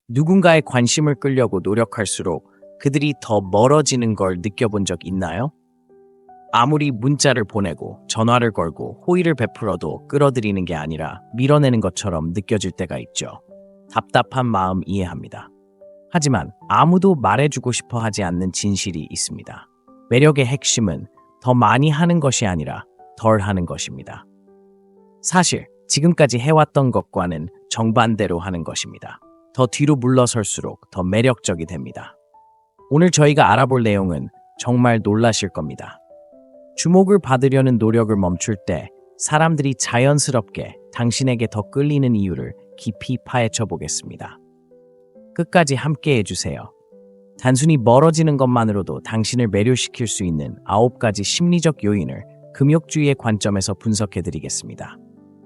누군가의 관심을 끌려고 노력할수록 그들이 더 멀어지는 걸 느껴본 적 있나요? 아무리 문자를 보내고 전화를 걸고 호의를 베풀어도 끌어들이는 게 아니라 밀어내는 것처럼 느껴질 때가 있죠. 답답한 마음 이해합니다. 하지만 아무도 말해주고 싶어 하지 않는 진실이 있습니다. 매력의 핵심은 더 많이 하는 것이 아니라 덜 하는 것입니다. 사실 지금까지 해왔던 것과는 정반대로 하는 것입니다. 더 뒤로 물러설수록 더 매력적이 됩니다. 오늘 저희가 알아볼 내용은 정말 놀라실 겁니다. 주목을 받으려는 노력을 멈출 때 사람들이 자연스럽게 당신에게 더 끌리는 이유를 깊이 파헤쳐 보겠습니다. 끝까지 함께 해주세요. 단순히 멀어지는 것만으로도 당신을 매료시킬 수 있는 9가지 심리적 요인을 금욕주의의 관점에서 분석해 드리겠습니다.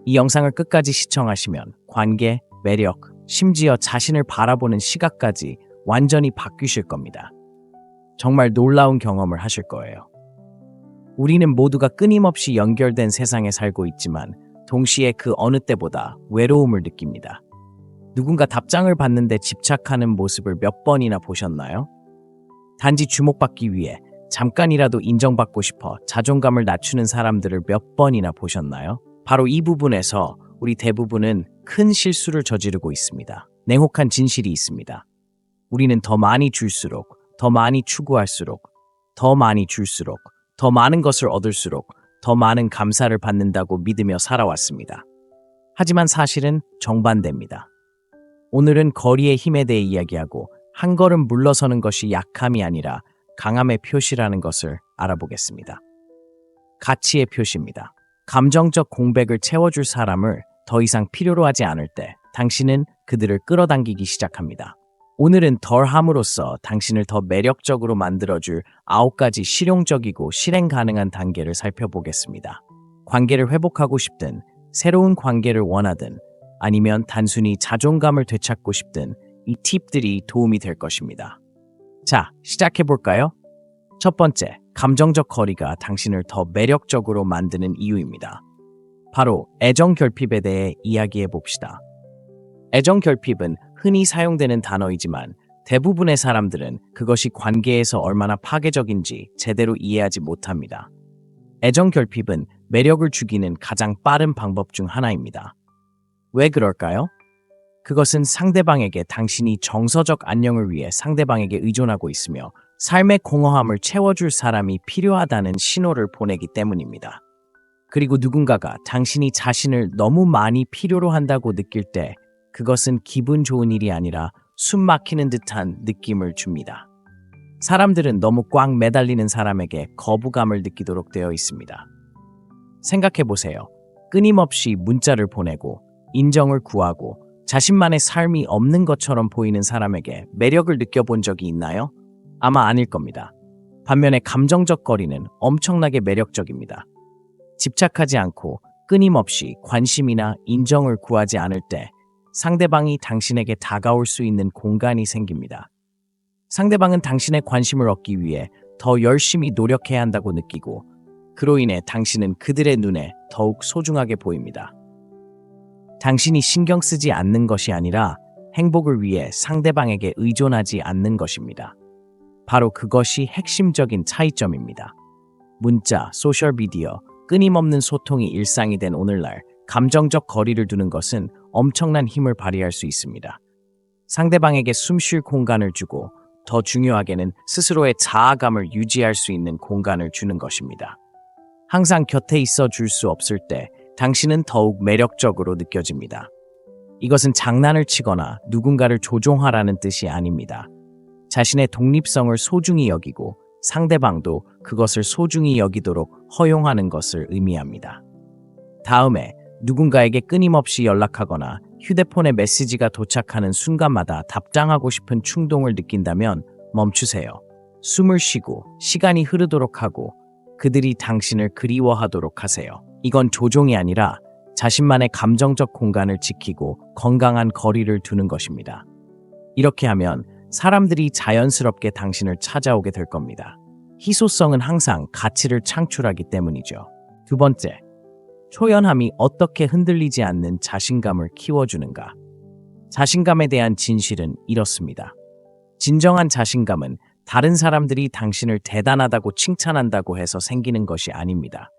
이 영상을 끝까지 시청하시면 관계, 매력, 심지어 자신을 바라보는 시각까지 완전히 바뀌실 겁니다. 정말 놀라운 경험을 하실 거예요. 우리는 모두가 끊임없이 연결된 세상에 살고 있지만 동시에 그 어느 때보다 외로움을 느낍니다. 누군가 답장을 받는데 집착하는 모습을 몇 번이나 보셨나요? 단지 주목받기 위해 잠깐이라도 인정받고 싶어 자존감을 낮추는 사람들을 몇 번이나 보셨나요? 바로 이 부분에서 우리 대부분은 큰 실수를 저지르고 있습니다. 냉혹한 진실이 있습니다. 우리는 더 많이 줄수록, 더 많이 추구할수록, 더 많이 줄수록, 더 많은 것을 얻을수록 더 많은 감사를 받는다고 믿으며 살아왔습니다. 하지만 사실은 정반대입니다. 오늘은 거리의 힘에 대해 이야기하고 한 걸음 물러서는 것이 약함이 아니라 강함의 표시라는 것을 알아보겠습니다. 가치의 표시입니다. 감정적 공백을 채워줄 사람을 더 이상 필요로 하지 않을 때 당신은 그들을 끌어당기기 시작합니다. 오늘은 덜 함으로써 당신을 더 매력적으로 만들어줄 9가지 실용적이고 실행 가능한 단계를 살펴보겠습니다. 관계를 회복하고 싶든, 새로운 관계를 원하든, 아니면 단순히 자존감을 되찾고 싶든 이 팁들이 도움이 될 것입니다. 자, 시작해볼까요? 첫 번째, 감정적 거리가 당신을 더 매력적으로 만드는 이유입니다. 바로 애정 결핍에 대해 이야기해봅시다. 애정 결핍은 흔히 사용되는 단어이지만 대부분의 사람들은 그것이 관계에서 얼마나 파괴적인지 제대로 이해하지 못합니다. 애정 결핍은 매력을 죽이는 가장 빠른 방법 중 하나입니다. 왜 그럴까요? 그것은 상대방에게 당신이 정서적 안녕을 위해 상대방에게 의존하고 있으며 삶의 공허함을 채워줄 사람이 필요하다는 신호를 보내기 때문입니다. 그리고 누군가가 당신이 자신을 너무 많이 필요로 한다고 느낄 때 그것은 기분 좋은 일이 아니라 숨 막히는 듯한 느낌을 줍니다. 사람들은 너무 꽉 매달리는 사람에게 거부감을 느끼도록 되어 있습니다. 생각해보세요. 끊임없이 문자를 보내고 인정을 구하고 자신만의 삶이 없는 것처럼 보이는 사람에게 매력을 느껴본 적이 있나요? 아마 아닐 겁니다. 반면에 감정적 거리는 엄청나게 매력적입니다. 집착하지 않고 끊임없이 관심이나 인정을 구하지 않을 때 상대방이 당신에게 다가올 수 있는 공간이 생깁니다. 상대방은 당신의 관심을 얻기 위해 더 열심히 노력해야 한다고 느끼고 그로 인해 당신은 그들의 눈에 더욱 소중하게 보입니다. 당신이 신경 쓰지 않는 것이 아니라 행복을 위해 상대방에게 의존하지 않는 것입니다. 바로 그것이 핵심적인 차이점입니다. 문자, 소셜미디어, 끊임없는 소통이 일상이 된 오늘날 감정적 거리를 두는 것은 엄청난 힘을 발휘할 수 있습니다. 상대방에게 숨 쉴 공간을 주고 더 중요하게는 스스로의 자아감을 유지할 수 있는 공간을 주는 것입니다. 항상 곁에 있어 줄 수 없을 때 당신은 더욱 매력적으로 느껴집니다. 이것은 장난을 치거나 누군가를 조종하라는 뜻이 아닙니다. 자신의 독립성을 소중히 여기고 상대방도 그것을 소중히 여기도록 허용하는 것을 의미합니다. 다음에 누군가에게 끊임없이 연락하거나 휴대폰에 메시지가 도착하는 순간마다 답장하고 싶은 충동을 느낀다면 멈추세요. 숨을 쉬고 시간이 흐르도록 하고 그들이 당신을 그리워하도록 하세요. 이건 조종이 아니라 자신만의 감정적 공간을 지키고 건강한 거리를 두는 것입니다. 이렇게 하면 사람들이 자연스럽게 당신을 찾아오게 될 겁니다. 희소성은 항상 가치를 창출하기 때문이죠. 두 번째, 초연함이 어떻게 흔들리지 않는 자신감을 키워주는가. 자신감에 대한 진실은 이렇습니다. 진정한 자신감은 다른 사람들이 당신을 대단하다고 칭찬한다고 해서 생기는 것이 아닙니다.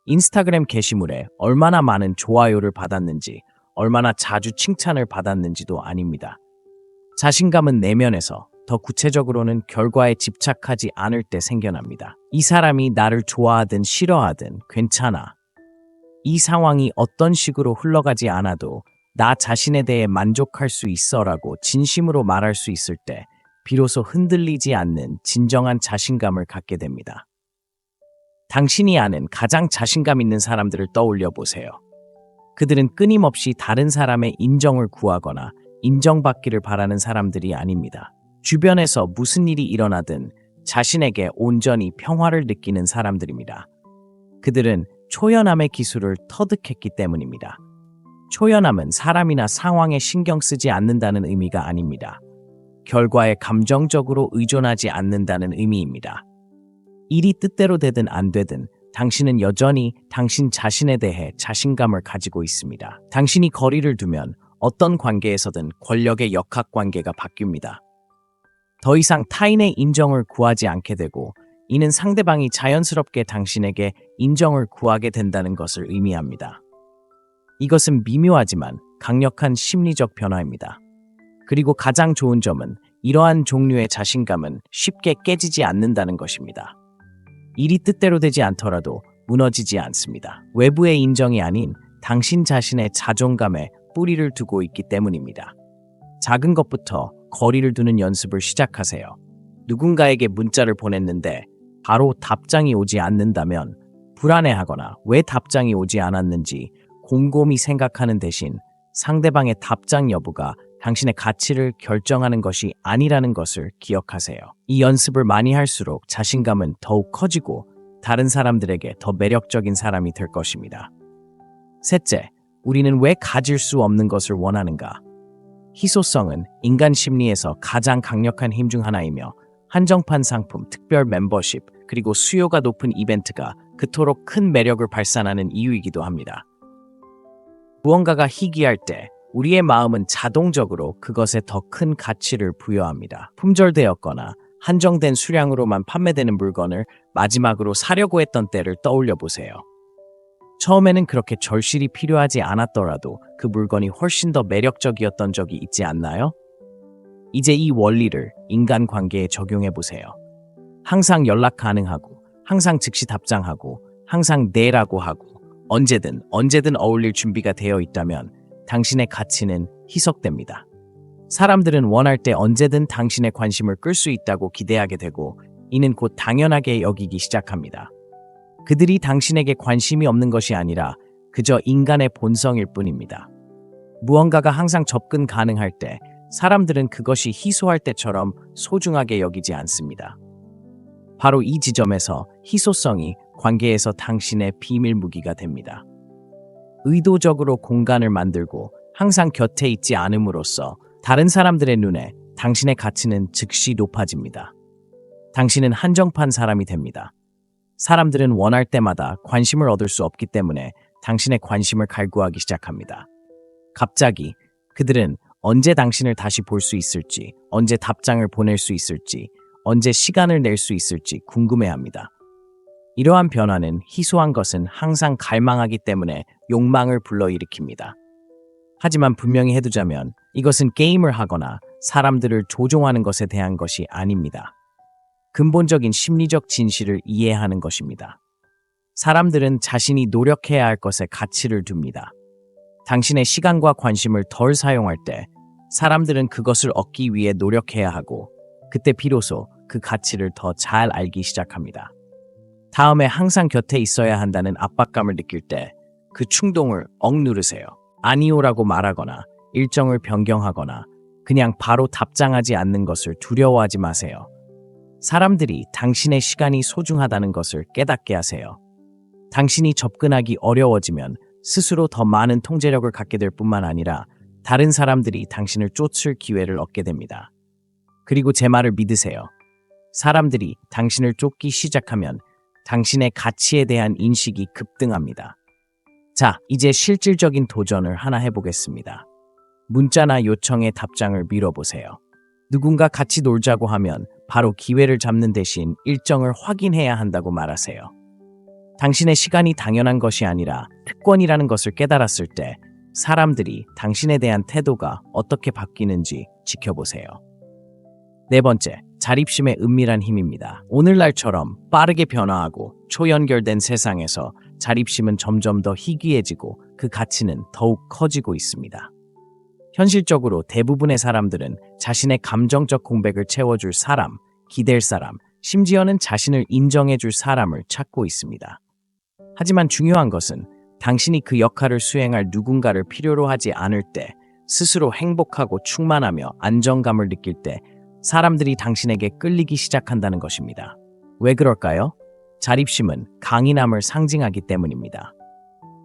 인스타그램 게시물에 얼마나 많은 좋아요를 받았는지, 얼마나 자주 칭찬을 받았는지도 아닙니다. 자신감은 내면에서, 더 구체적으로는 결과에 집착하지 않을 때 생겨납니다. 이 사람이 나를 좋아하든 싫어하든 괜찮아. 이 상황이 어떤 식으로 흘러가지 않아도 나 자신에 대해 만족할 수 있어라고 진심으로 말할 수 있을 때 비로소 흔들리지 않는 진정한 자신감을 갖게 됩니다. 당신이 아는 가장 자신감 있는 사람들을 떠올려 보세요. 그들은 끊임없이 다른 사람의 인정을 구하거나 인정받기를 바라는 사람들이 아닙니다. 주변에서 무슨 일이 일어나든 자신에게 온전히 평화를 느끼는 사람들입니다. 그들은 초연함의 기술을 터득했기 때문입니다. 초연함은 사람이나 상황에 신경 쓰지 않는다는 의미가 아닙니다. 결과에 감정적으로 의존하지 않는다는 의미입니다. 일이 뜻대로 되든 안 되든 당신은 여전히 당신 자신에 대해 자신감을 가지고 있습니다. 당신이 거리를 두면 어떤 관계에서든 권력의 역학관계가 바뀝니다. 더 이상 타인의 인정을 구하지 않게 되고, 이는 상대방이 자연스럽게 당신에게 인정을 구하게 된다는 것을 의미합니다. 이것은 미묘하지만 강력한 심리적 변화입니다. 그리고 가장 좋은 점은 이러한 종류의 자신감은 쉽게 깨지지 않는다는 것입니다. 일이 뜻대로 되지 않더라도 무너지지 않습니다. 외부의 인정이 아닌 당신 자신의 자존감에 뿌리를 두고 있기 때문입니다. 작은 것부터 거리를 두는 연습을 시작하세요. 누군가에게 문자를 보냈는데 바로 답장이 오지 않는다면 불안해하거나 왜 답장이 오지 않았는지 곰곰이 생각하는 대신 상대방의 답장 여부가 당신의 가치를 결정하는 것이 아니라는 것을 기억하세요. 이 연습을 많이 할수록 자신감은 더욱 커지고 다른 사람들에게 더 매력적인 사람이 될 것입니다. 셋째, 우리는 왜 가질 수 없는 것을 원하는가? 희소성은 인간 심리에서 가장 강력한 힘 중 하나이며, 한정판 상품, 특별 멤버십, 그리고 수요가 높은 이벤트가 그토록 큰 매력을 발산하는 이유이기도 합니다. 무언가가 희귀할 때 우리의 마음은 자동적으로 그것에 더 큰 가치를 부여합니다. 품절되었거나 한정된 수량으로만 판매되는 물건을 마지막으로 사려고 했던 때를 떠올려 보세요. 처음에는 그렇게 절실히 필요하지 않았더라도 그 물건이 훨씬 더 매력적이었던 적이 있지 않나요? 이제 이 원리를 인간관계에 적용해 보세요. 항상 연락 가능하고, 항상 즉시 답장하고, 항상 네라고 하고, 언제든 어울릴 준비가 되어 있다면 당신의 가치는 희석됩니다. 사람들은 원할 때 언제든 당신의 관심을 끌 수 있다고 기대하게 되고, 이는 곧 당연하게 여기기 시작합니다. 그들이 당신에게 관심이 없는 것이 아니라 그저 인간의 본성일 뿐입니다. 무언가가 항상 접근 가능할 때 사람들은 그것이 희소할 때처럼 소중하게 여기지 않습니다. 바로 이 지점에서 희소성이 관계에서 당신의 비밀 무기가 됩니다. 의도적으로 공간을 만들고 항상 곁에 있지 않음으로써 다른 사람들의 눈에 당신의 가치는 즉시 높아집니다. 당신은 한정판 사람이 됩니다. 사람들은 원할 때마다 관심을 얻을 수 없기 때문에 당신의 관심을 갈구하기 시작합니다. 갑자기 그들은 언제 당신을 다시 볼 수 있을지, 언제 답장을 보낼 수 있을지, 언제 시간을 낼 수 있을지 궁금해합니다. 이러한 변화는 희소한 것은 항상 갈망하기 때문에 욕망을 불러일으킵니다. 하지만 분명히 해두자면 이것은 게임을 하거나 사람들을 조종하는 것에 대한 것이 아닙니다. 근본적인 심리적 진실을 이해하는 것입니다. 사람들은 자신이 노력해야 할 것에 가치를 둡니다. 당신의 시간과 관심을 덜 사용할 때 사람들은 그것을 얻기 위해 노력해야 하고, 그때 비로소 그 가치를 더 잘 알기 시작합니다. 다음에 항상 곁에 있어야 한다는 압박감을 느낄 때 그 충동을 억누르세요. 아니오라고 말하거나 일정을 변경하거나 그냥 바로 답장하지 않는 것을 두려워하지 마세요. 사람들이 당신의 시간이 소중하다는 것을 깨닫게 하세요. 당신이 접근하기 어려워지면 스스로 더 많은 통제력을 갖게 될 뿐만 아니라 다른 사람들이 당신을 쫓을 기회를 얻게 됩니다. 그리고 제 말을 믿으세요. 사람들이 당신을 쫓기 시작하면 당신의 가치에 대한 인식이 급등합니다. 자, 이제 실질적인 도전을 하나 해보겠습니다. 문자나 요청에 답장을 미뤄보세요. 누군가 같이 놀자고 하면 바로 기회를 잡는 대신 일정을 확인해야 한다고 말하세요. 당신의 시간이 당연한 것이 아니라 특권이라는 것을 깨달았을 때 사람들이 당신에 대한 태도가 어떻게 바뀌는지 지켜보세요. 네 번째, 자립심의 은밀한 힘입니다. 오늘날처럼 빠르게 변화하고 초연결된 세상에서 자립심은 점점 더 희귀해지고 그 가치는 더욱 커지고 있습니다. 현실적으로 대부분의 사람들은 자신의 감정적 공백을 채워줄 사람, 기댈 사람, 심지어는 자신을 인정해줄 사람을 찾고 있습니다. 하지만 중요한 것은 당신이 그 역할을 수행할 누군가를 필요로 하지 않을 때, 스스로 행복하고 충만하며 안정감을 느낄 때 사람들이 당신에게 끌리기 시작한다는 것입니다. 왜 그럴까요? 자립심은 강인함을 상징하기 때문입니다.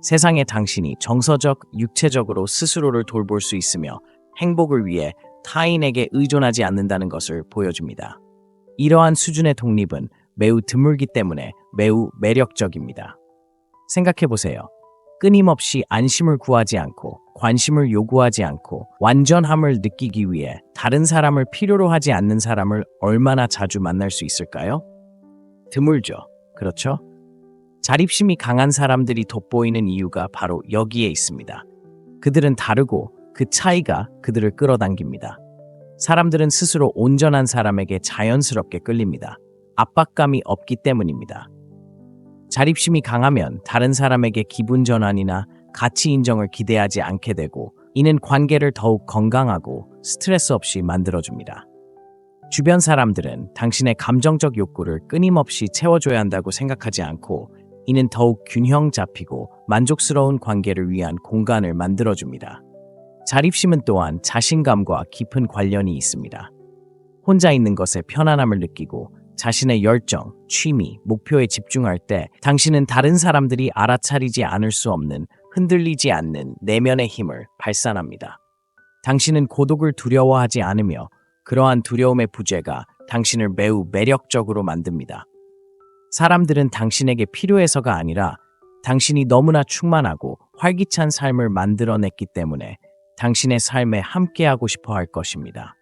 세상에 당신이 정서적, 육체적으로 스스로를 돌볼 수 있으며 행복을 위해 타인에게 의존하지 않는다는 것을 보여줍니다. 이러한 수준의 독립은 매우 드물기 때문에 매우 매력적입니다. 생각해보세요. 끊임없이 안심을 구하지 않고 관심을 요구하지 않고 완전함을 느끼기 위해 다른 사람을 필요로 하지 않는 사람을 얼마나 자주 만날 수 있을까요? 드물죠. 그렇죠? 자립심이 강한 사람들이 돋보이는 이유가 바로 여기에 있습니다. 그들은 다르고 그 차이가 그들을 끌어당깁니다. 사람들은 스스로 온전한 사람에게 자연스럽게 끌립니다. 압박감이 없기 때문입니다. 자립심이 강하면 다른 사람에게 기분 전환이나 가치 인정을 기대하지 않게 되고 이는 관계를 더욱 건강하고 스트레스 없이 만들어줍니다. 주변 사람들은 당신의 감정적 욕구를 끊임없이 채워줘야 한다고 생각하지 않고 이는 더욱 균형 잡히고 만족스러운 관계를 위한 공간을 만들어줍니다. 자립심은 또한 자신감과 깊은 관련이 있습니다. 혼자 있는 것에 편안함을 느끼고 자신의 열정, 취미, 목표에 집중할 때 당신은 다른 사람들이 알아차리지 않을 수 없는 흔들리지 않는 내면의 힘을 발산합니다. 당신은 고독을 두려워하지 않으며 그러한 두려움의 부재가 당신을 매우 매력적으로 만듭니다. 사람들은 당신에게 필요해서가 아니라 당신이 너무나 충만하고 활기찬 삶을 만들어냈기 때문에 당신의 삶에 함께하고 싶어 할 것입니다.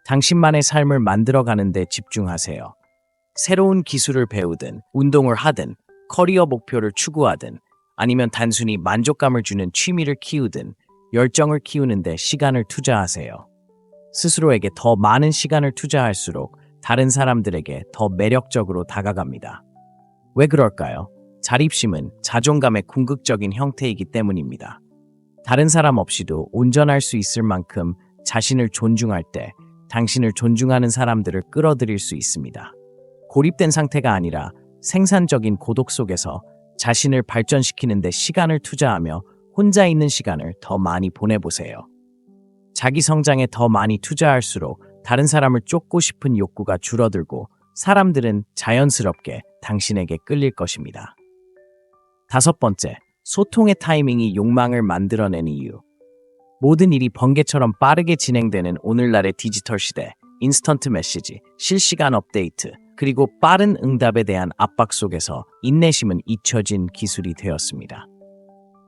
당신만의 삶을 만들어가는 데 집중하세요. 새로운 기술을 배우든, 운동을 하든, 커리어 목표를 추구하든, 아니면 단순히 만족감을 주는 취미를 키우든, 열정을 키우는 데 시간을 투자하세요. 스스로에게 더 많은 시간을 투자할수록 다른 사람들에게 더 매력적으로 다가갑니다. 왜 그럴까요? 자립심은 자존감의 궁극적인 형태이기 때문입니다. 다른 사람 없이도 온전할 수 있을 만큼 자신을 존중할 때 당신을 존중하는 사람들을 끌어들일 수 있습니다. 고립된 상태가 아니라 생산적인 고독 속에서 자신을 발전시키는 데 시간을 투자하며 혼자 있는 시간을 더 많이 보내보세요. 자기 성장에 더 많이 투자할수록 다른 사람을 쫓고 싶은 욕구가 줄어들고 사람들은 자연스럽게 당신에게 끌릴 것입니다. 다섯 번째, 소통의 타이밍이 욕망을 만들어내는 이유. 모든 일이 번개처럼 빠르게 진행되는 오늘날의 디지털 시대, 인스턴트 메시지, 실시간 업데이트, 그리고 빠른 응답에 대한 압박 속에서 인내심은 잊혀진 기술이 되었습니다.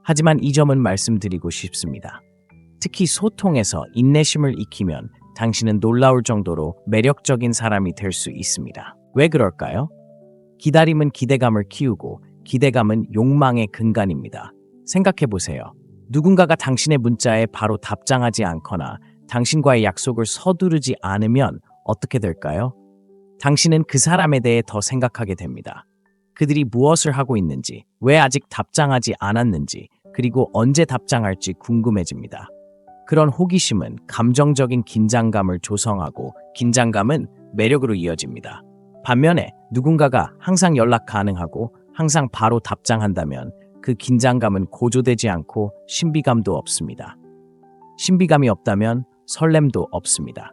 하지만 이 점은 말씀드리고 싶습니다. 특히 소통에서 인내심을 익히면 당신은 놀라울 정도로 매력적인 사람이 될 수 있습니다. 왜 그럴까요? 기다림은 기대감을 키우고 기대감은 욕망의 근간입니다. 생각해보세요. 누군가가 당신의 문자에 바로 답장하지 않거나 당신과의 약속을 서두르지 않으면 어떻게 될까요? 당신은 그 사람에 대해 더 생각하게 됩니다. 그들이 무엇을 하고 있는지, 왜 아직 답장하지 않았는지, 그리고 언제 답장할지 궁금해집니다. 그런 호기심은 감정적인 긴장감을 조성하고 긴장감은 매력으로 이어집니다. 반면에 누군가가 항상 연락 가능하고 항상 바로 답장한다면 그 긴장감은 고조되지 않고 신비감도 없습니다. 신비감이 없다면 설렘도 없습니다.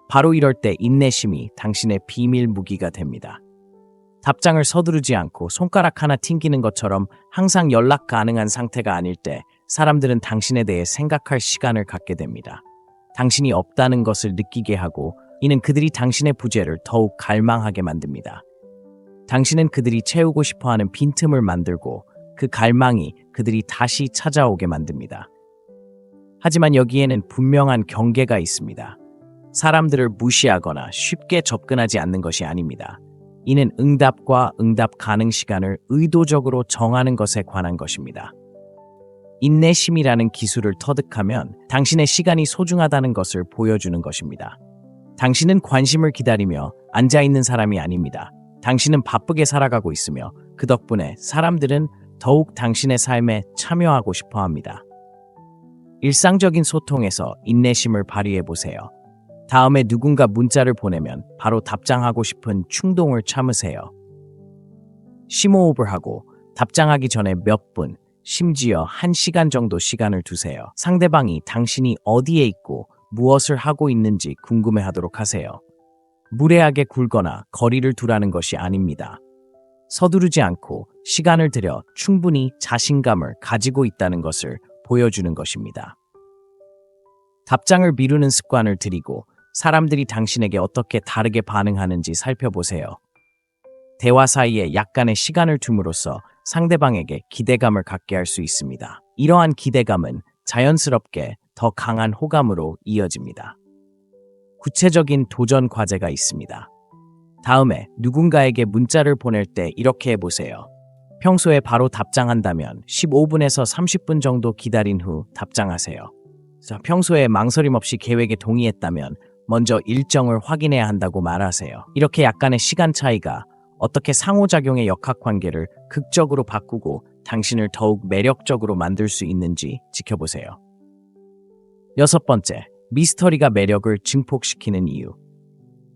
바로 이럴 때 인내심이 당신의 비밀 무기가 됩니다. 답장을 서두르지 않고 손가락 하나 튕기는 것처럼 항상 연락 가능한 상태가 아닐 때 사람들은 당신에 대해 생각할 시간을 갖게 됩니다. 당신이 없다는 것을 느끼게 하고 이는 그들이 당신의 부재를 더욱 갈망하게 만듭니다. 당신은 그들이 채우고 싶어하는 빈틈을 만들고 그 갈망이 그들이 다시 찾아오게 만듭니다. 하지만 여기에는 분명한 경계가 있습니다. 사람들을 무시하거나 쉽게 접근하지 않는 것이 아닙니다. 이는 응답과 응답 가능 시간을 의도적으로 정하는 것에 관한 것입니다. 인내심이라는 기술을 터득하면 당신의 시간이 소중하다는 것을 보여주는 것입니다. 당신은 관심을 기다리며 앉아있는 사람이 아닙니다. 당신은 바쁘게 살아가고 있으며 그 덕분에 사람들은 더욱 당신의 삶에 참여하고 싶어 합니다. 일상적인 소통에서 인내심을 발휘해 보세요. 다음에 누군가 문자를 보내면 바로 답장하고 싶은 충동을 참으세요. 심호흡을 하고 답장하기 전에 몇 분, 심지어 1시간 정도 시간을 두세요. 상대방이 당신이 어디에 있고 무엇을 하고 있는지 궁금해하도록 하세요. 무례하게 굴거나 거리를 두라는 것이 아닙니다. 서두르지 않고 시간을 들여 충분히 자신감을 가지고 있다는 것을 보여주는 것입니다. 답장을 미루는 습관을 들이고 사람들이 당신에게 어떻게 다르게 반응하는지 살펴보세요. 대화 사이에 약간의 시간을 둠으로써 상대방에게 기대감을 갖게 할 수 있습니다. 이러한 기대감은 자연스럽게 더 강한 호감으로 이어집니다. 구체적인 도전 과제가 있습니다. 다음에 누군가에게 문자를 보낼 때 이렇게 해보세요. 평소에 바로 답장한다면 15분에서 30분 정도 기다린 후 답장하세요. 평소에 망설임 없이 계획에 동의했다면 먼저 일정을 확인해야 한다고 말하세요. 이렇게 약간의 시간 차이가 어떻게 상호작용의 역학관계를 극적으로 바꾸고 당신을 더욱 매력적으로 만들 수 있는지 지켜보세요. 6번째, 미스터리가 매력을 증폭시키는 이유.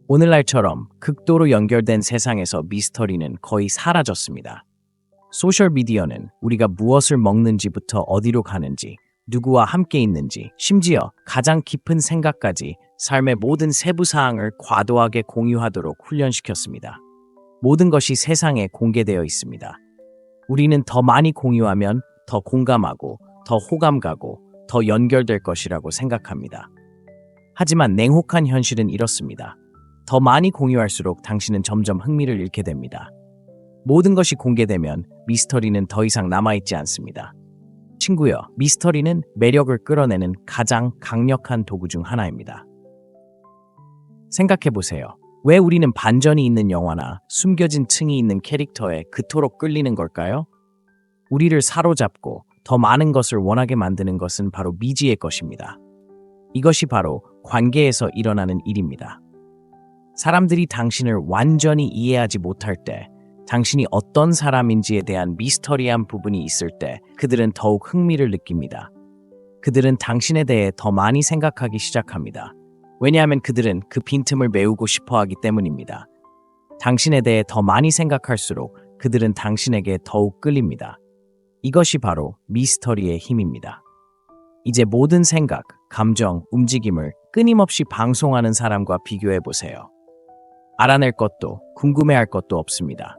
오늘날처럼 극도로 연결된 세상에서 미스터리는 거의 사라졌습니다. 소셜미디어는 우리가 무엇을 먹는지부터 어디로 가는지, 누구와 함께 있는지, 심지어 가장 깊은 생각까지 삶의 모든 세부 사항을 과도하게 공유하도록 훈련시켰습니다. 모든 것이 세상에 공개되어 있습니다. 우리는 더 많이 공유하면 더 공감하고, 더 호감 가고, 더 연결될 것이라고 생각합니다. 하지만 냉혹한 현실은 이렇습니다. 더 많이 공유할수록 당신은 점점 흥미를 잃게 됩니다. 모든 것이 공개되면 미스터리는 더 이상 남아있지 않습니다. 친구여, 미스터리는 매력을 끌어내는 가장 강력한 도구 중 하나입니다. 생각해보세요. 왜 우리는 반전이 있는 영화나 숨겨진 층이 있는 캐릭터에 그토록 끌리는 걸까요? 우리를 사로잡고 더 많은 것을 원하게 만드는 것은 바로 미지의 것입니다. 이것이 바로 관계에서 일어나는 일입니다. 사람들이 당신을 완전히 이해하지 못할 때, 당신이 어떤 사람인지에 대한 미스터리한 부분이 있을 때 그들은 더욱 흥미를 느낍니다. 그들은 당신에 대해 더 많이 생각하기 시작합니다. 왜냐하면 그들은 그 빈틈을 메우고 싶어 하기 때문입니다. 당신에 대해 더 많이 생각할수록 그들은 당신에게 더욱 끌립니다. 이것이 바로 미스터리의 힘입니다. 이제 모든 생각, 감정, 움직임을 끊임없이 방송하는 사람과 비교해 보세요. 알아낼 것도 궁금해할 것도 없습니다.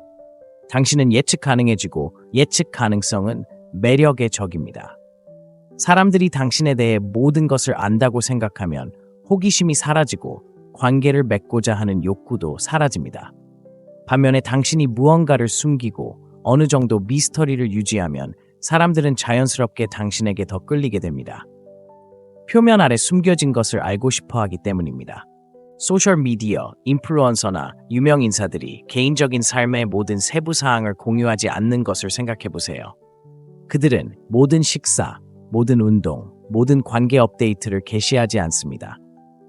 당신은 예측 가능해지고 예측 가능성은 매력의 적입니다. 사람들이 당신에 대해 모든 것을 안다고 생각하면 호기심이 사라지고 관계를 맺고자 하는 욕구도 사라집니다. 반면에 당신이 무언가를 숨기고 어느 정도 미스터리를 유지하면 사람들은 자연스럽게 당신에게 더 끌리게 됩니다. 표면 아래 숨겨진 것을 알고 싶어 하기 때문입니다. 소셜미디어, 인플루언서나 유명 인사들이 개인적인 삶의 모든 세부 사항을 공유하지 않는 것을 생각해 보세요. 그들은 모든 식사, 모든 운동, 모든 관계 업데이트를 게시하지 않습니다.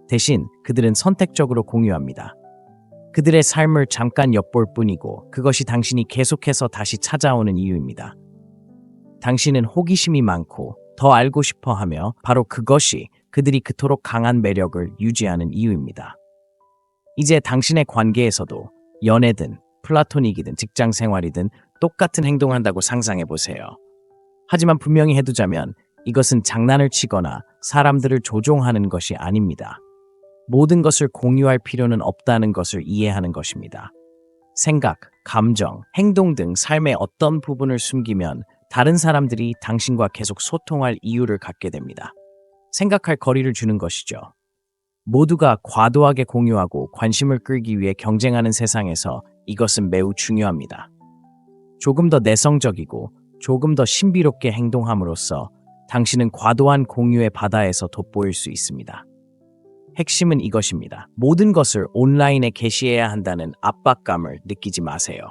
대신 그들은 선택적으로 공유합니다. 그들의 삶을 잠깐 엿볼 뿐이고 그것이 당신이 계속해서 다시 찾아오는 이유입니다. 당신은 호기심이 많고 더 알고 싶어 하며 바로 그것이 그들이 그토록 강한 매력을 유지하는 이유입니다. 이제 당신의 관계에서도 연애든 플라토닉이든 직장 생활이든 똑같은 행동한다고 상상해 보세요. 하지만 분명히 해두자면 이것은 장난을 치거나 사람들을 조종하는 것이 아닙니다. 모든 것을 공유할 필요는 없다는 것을 이해하는 것입니다. 생각, 감정, 행동 등 삶의 어떤 부분을 숨기면 다른 사람들이 당신과 계속 소통할 이유를 갖게 됩니다. 생각할 거리를 주는 것이죠. 모두가 과도하게 공유하고 관심을 끌기 위해 경쟁하는 세상에서 이것은 매우 중요합니다. 조금 더 내성적이고 조금 더 신비롭게 행동함으로써 당신은 과도한 공유의 바다에서 돋보일 수 있습니다. 핵심은 이것입니다. 모든 것을 온라인에 게시해야 한다는 압박감을 느끼지 마세요.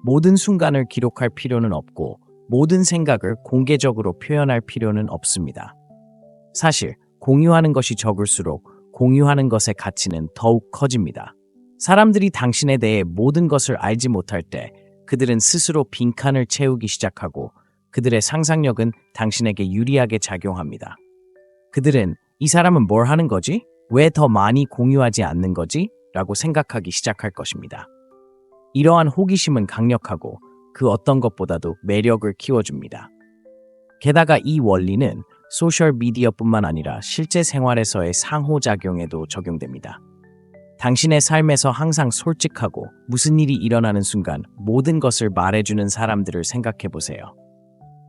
모든 순간을 기록할 필요는 없고 모든 생각을 공개적으로 표현할 필요는 없습니다. 사실 공유하는 것이 적을수록 공유하는 것의 가치는 더욱 커집니다. 사람들이 당신에 대해 모든 것을 알지 못할 때 그들은 스스로 빈칸을 채우기 시작하고 그들의 상상력은 당신에게 유리하게 작용합니다. 그들은 이 사람은 뭘 하는 거지? 왜 더 많이 공유하지 않는 거지? 라고 생각하기 시작할 것입니다. 이러한 호기심은 강력하고 그 어떤 것보다도 매력을 키워줍니다. 게다가 이 원리는 소셜미디어뿐만 아니라 실제 생활에서의 상호작용에도 적용됩니다. 당신의 삶에서 항상 솔직하고 무슨 일이 일어나는 순간 모든 것을 말해주는 사람들을 생각해 보세요.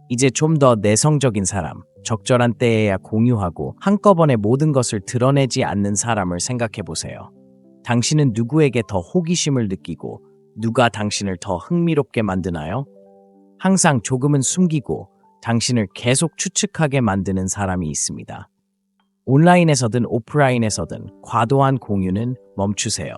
이제 좀 더 내성적인 사람, 적절한 때에야 공유하고 한꺼번에 모든 것을 드러내지 않는 사람을 생각해 보세요. 당신은 누구에게 더 호기심을 느끼고 누가 당신을 더 흥미롭게 만드나요? 항상 조금은 숨기고 당신을 계속 추측하게 만드는 사람이 있습니다. 온라인에서든 오프라인에서든 과도한 공유는 멈추세요.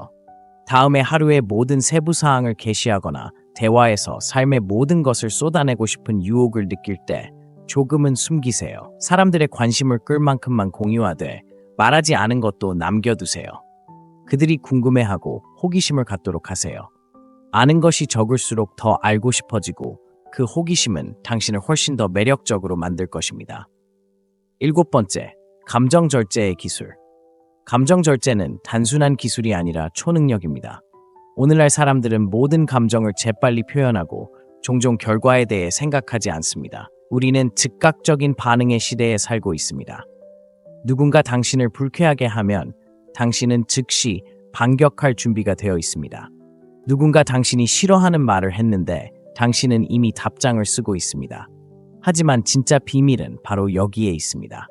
다음에 하루의 모든 세부 사항을 게시하거나 대화에서 삶의 모든 것을 쏟아내고 싶은 유혹을 느낄 때 조금은 숨기세요. 사람들의 관심을 끌 만큼만 공유하되 말하지 않은 것도 남겨두세요. 그들이 궁금해하고 호기심을 갖도록 하세요. 아는 것이 적을수록 더 알고 싶어지고 그 호기심은 당신을 훨씬 더 매력적으로 만들 것입니다. 7번째, 감정 절제의 기술. 감정 절제는 단순한 기술이 아니라 초능력입니다. 오늘날 사람들은 모든 감정을 재빨리 표현하고 종종 결과에 대해 생각하지 않습니다. 우리는 즉각적인 반응의 시대에 살고 있습니다. 누군가 당신을 불쾌하게 하면 당신은 즉시 반격할 준비가 되어 있습니다. 누군가 당신이 싫어하는 말을 했는데 당신은 이미 답장을 쓰고 있습니다. 하지만 진짜 비밀은 바로 여기에 있습니다.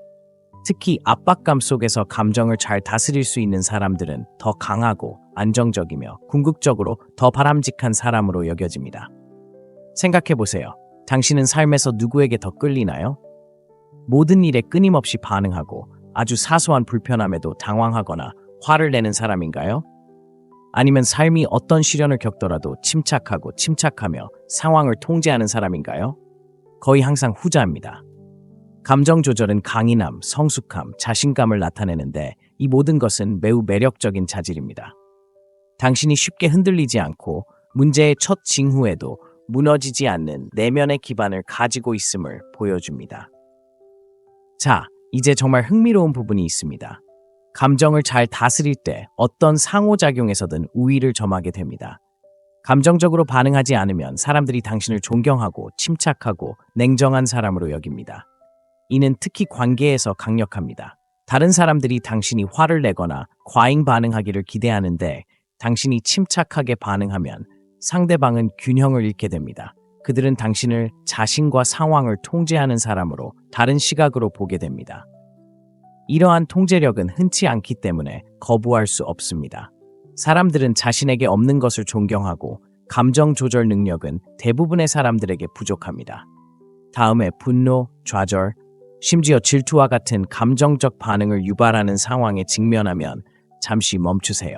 특히 압박감 속에서 감정을 잘 다스릴 수 있는 사람들은 더 강하고 안정적이며 궁극적으로 더 바람직한 사람으로 여겨집니다. 생각해보세요. 당신은 삶에서 누구에게 더 끌리나요? 모든 일에 끊임없이 반응하고 아주 사소한 불편함에도 당황하거나 화를 내는 사람인가요? 아니면 삶이 어떤 시련을 겪더라도 침착하고 침착하며 상황을 통제하는 사람인가요? 거의 항상 후자입니다. 감정 조절은 강인함, 성숙함, 자신감을 나타내는데 이 모든 것은 매우 매력적인 자질입니다. 당신이 쉽게 흔들리지 않고 문제의 첫 징후에도 무너지지 않는 내면의 기반을 가지고 있음을 보여줍니다. 자, 이제 정말 흥미로운 부분이 있습니다. 감정을 잘 다스릴 때 어떤 상호작용에서든 우위를 점하게 됩니다. 감정적으로 반응하지 않으면 사람들이 당신을 존경하고 침착하고 냉정한 사람으로 여깁니다. 이는 특히 관계에서 강력합니다. 다른 사람들이 당신이 화를 내거나 과잉 반응하기를 기대하는데 당신이 침착하게 반응하면 상대방은 균형을 잃게 됩니다. 그들은 당신을 자신과 상황을 통제하는 사람으로 다른 시각으로 보게 됩니다. 이러한 통제력은 흔치 않기 때문에 거부할 수 없습니다. 사람들은 자신에게 없는 것을 존경하고 감정 조절 능력은 대부분의 사람들에게 부족합니다. 다음에 분노, 좌절, 심지어 질투와 같은 감정적 반응을 유발하는 상황에 직면하면 잠시 멈추세요.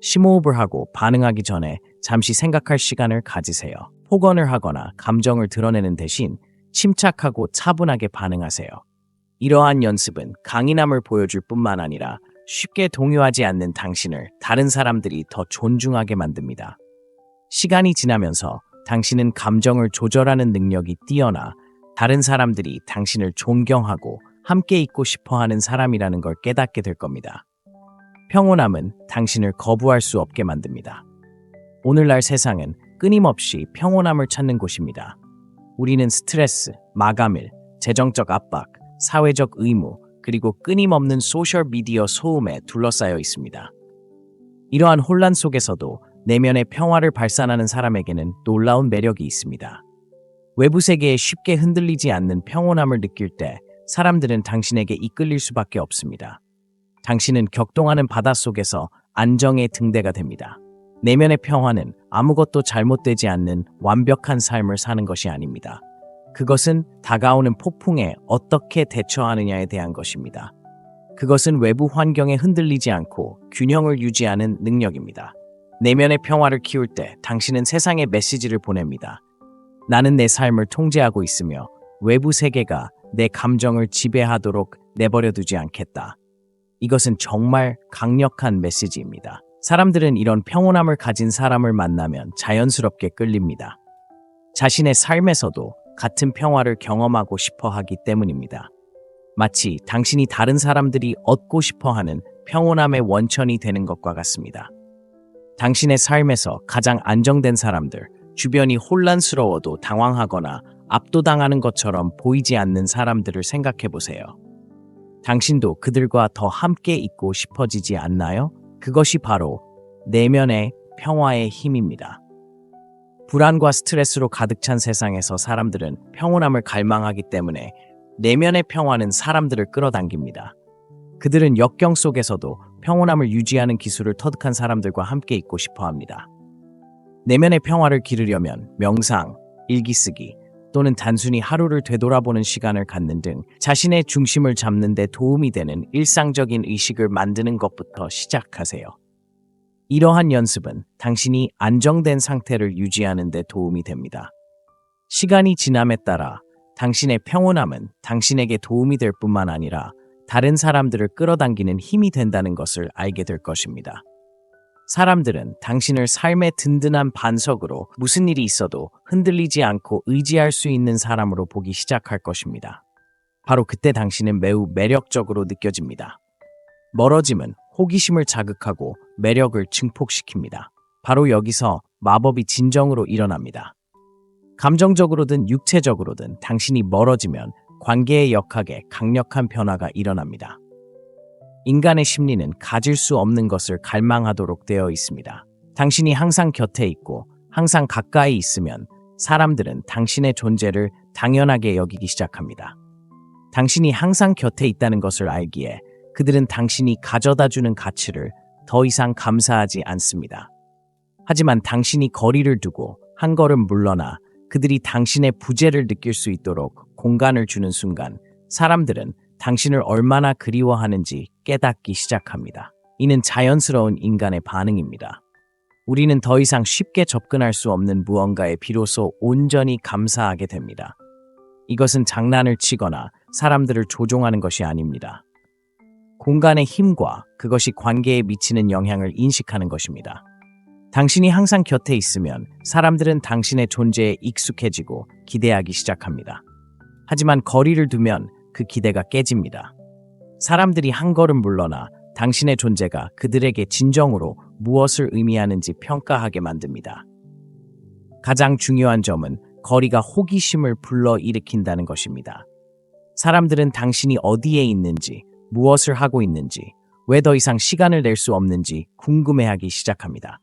심호흡을 하고 반응하기 전에 잠시 생각할 시간을 가지세요. 폭언을 하거나 감정을 드러내는 대신 침착하고 차분하게 반응하세요. 이러한 연습은 강인함을 보여줄 뿐만 아니라 쉽게 동요하지 않는 당신을 다른 사람들이 더 존중하게 만듭니다. 시간이 지나면서 당신은 감정을 조절하는 능력이 뛰어나 다른 사람들이 당신을 존경하고 함께 있고 싶어하는 사람이라는 걸 깨닫게 될 겁니다. 평온함은 당신을 거부할 수 없게 만듭니다. 오늘날 세상은 끊임없이 평온함을 찾는 곳입니다. 우리는 스트레스, 마감일, 재정적 압박, 사회적 의무, 그리고 끊임없는 소셜미디어 소음에 둘러싸여 있습니다. 이러한 혼란 속에서도 내면의 평화를 발산하는 사람에게는 놀라운 매력이 있습니다. 외부 세계에 쉽게 흔들리지 않는 평온함을 느낄 때 사람들은 당신에게 이끌릴 수밖에 없습니다. 당신은 격동하는 바닷속에서 안정의 등대가 됩니다. 내면의 평화는 아무것도 잘못되지 않는 완벽한 삶을 사는 것이 아닙니다. 그것은 다가오는 폭풍에 어떻게 대처하느냐에 대한 것입니다. 그것은 외부 환경에 흔들리지 않고 균형을 유지하는 능력입니다. 내면의 평화를 키울 때 당신은 세상에 메시지를 보냅니다. 나는 내 삶을 통제하고 있으며 외부 세계가 내 감정을 지배하도록 내버려 두지 않겠다. 이것은 정말 강력한 메시지입니다. 사람들은 이런 평온함을 가진 사람을 만나면 자연스럽게 끌립니다. 자신의 삶에서도 같은 평화를 경험하고 싶어 하기 때문입니다. 마치 당신이 다른 사람들이 얻고 싶어 하는 평온함의 원천이 되는 것과 같습니다. 당신의 삶에서 가장 안정된 사람들, 주변이 혼란스러워도 당황하거나 압도당하는 것처럼 보이지 않는 사람들을 생각해 보세요. 당신도 그들과 더 함께 있고 싶어지지 않나요? 그것이 바로 내면의 평화의 힘입니다. 불안과 스트레스로 가득 찬 세상에서 사람들은 평온함을 갈망하기 때문에 내면의 평화는 사람들을 끌어당깁니다. 그들은 역경 속에서도 평온함을 유지하는 기술을 터득한 사람들과 함께 있고 싶어 합니다. 내면의 평화를 기르려면 명상, 일기쓰기 또는 단순히 하루를 되돌아보는 시간을 갖는 등 자신의 중심을 잡는 데 도움이 되는 일상적인 의식을 만드는 것부터 시작하세요. 이러한 연습은 당신이 안정된 상태를 유지하는 데 도움이 됩니다. 시간이 지남에 따라 당신의 평온함은 당신에게 도움이 될 뿐만 아니라 다른 사람들을 끌어당기는 힘이 된다는 것을 알게 될 것입니다. 사람들은 당신을 삶의 든든한 반석으로 무슨 일이 있어도 흔들리지 않고 의지할 수 있는 사람으로 보기 시작할 것입니다. 바로 그때 당신은 매우 매력적으로 느껴집니다. 멀어짐은 호기심을 자극하고 매력을 증폭시킵니다. 바로 여기서 마법이 진정으로 일어납니다. 감정적으로든 육체적으로든 당신이 멀어지면 관계의 역학에 강력한 변화가 일어납니다. 인간의 심리는 가질 수 없는 것을 갈망하도록 되어 있습니다. 당신이 항상 곁에 있고 항상 가까이 있으면 사람들은 당신의 존재를 당연하게 여기기 시작합니다. 당신이 항상 곁에 있다는 것을 알기에 그들은 당신이 가져다주는 가치를 더 이상 감사하지 않습니다. 하지만 당신이 거리를 두고 한 걸음 물러나 그들이 당신의 부재를 느낄 수 있도록 공간을 주는 순간 사람들은 당신을 얼마나 그리워하는지 깨닫기 시작합니다. 이는 자연스러운 인간의 반응입니다. 우리는 더 이상 쉽게 접근할 수 없는 무언가에 비로소 온전히 감사하게 됩니다. 이것은 장난을 치거나 사람들을 조종하는 것이 아닙니다. 공간의 힘과 그것이 관계에 미치는 영향을 인식하는 것입니다. 당신이 항상 곁에 있으면 사람들은 당신의 존재에 익숙해지고 기대하기 시작합니다. 하지만 거리를 두면 그 기대가 깨집니다. 사람들이 한 걸음 물러나 당신의 존재가 그들에게 진정으로 무엇을 의미하는지 평가하게 만듭니다. 가장 중요한 점은 거리가 호기심을 불러일으킨다는 것입니다. 사람들은 당신이 어디에 있는지, 무엇을 하고 있는지, 왜 더 이상 시간을 낼 수 없는지 궁금해하기 시작합니다.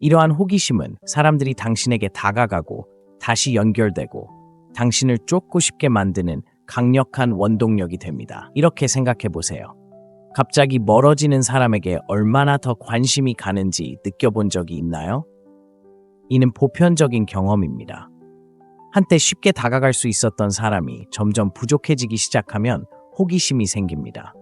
이러한 호기심은 사람들이 당신에게 다가가고 다시 연결되고 당신을 쫓고 싶게 만드는 강력한 원동력이 됩니다. 이렇게 생각해 보세요. 갑자기 멀어지는 사람에게 얼마나 더 관심이 가는지 느껴본 적이 있나요? 이는 보편적인 경험입니다. 한때 쉽게 다가갈 수 있었던 사람이 점점 부족해지기 시작하면 호기심이 생깁니다.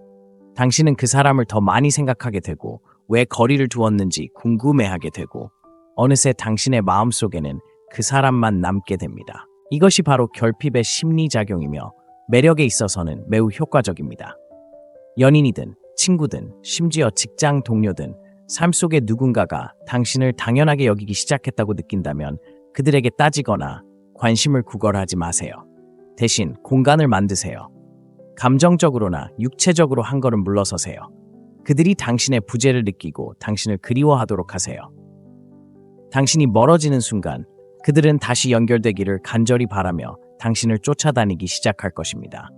당신은 그 사람을 더 많이 생각하게 되고 왜 거리를 두었는지 궁금해하게 되고 어느새 당신의 마음속에는 그 사람만 남게 됩니다. 이것이 바로 결핍의 심리작용이며 매력에 있어서는 매우 효과적입니다. 연인이든 친구든 심지어 직장 동료든 삶 속의 누군가가 당신을 당연하게 여기기 시작했다고 느낀다면 그들에게 따지거나 관심을 구걸하지 마세요. 대신 공간을 만드세요. 감정적으로나 육체적으로 한 걸음 물러서세요. 그들이 당신의 부재를 느끼고 당신을 그리워하도록 하세요. 당신이 멀어지는 순간 그들은 다시 연결되기를 간절히 바라며 당신을 쫓아다니기 시작할 것입니다.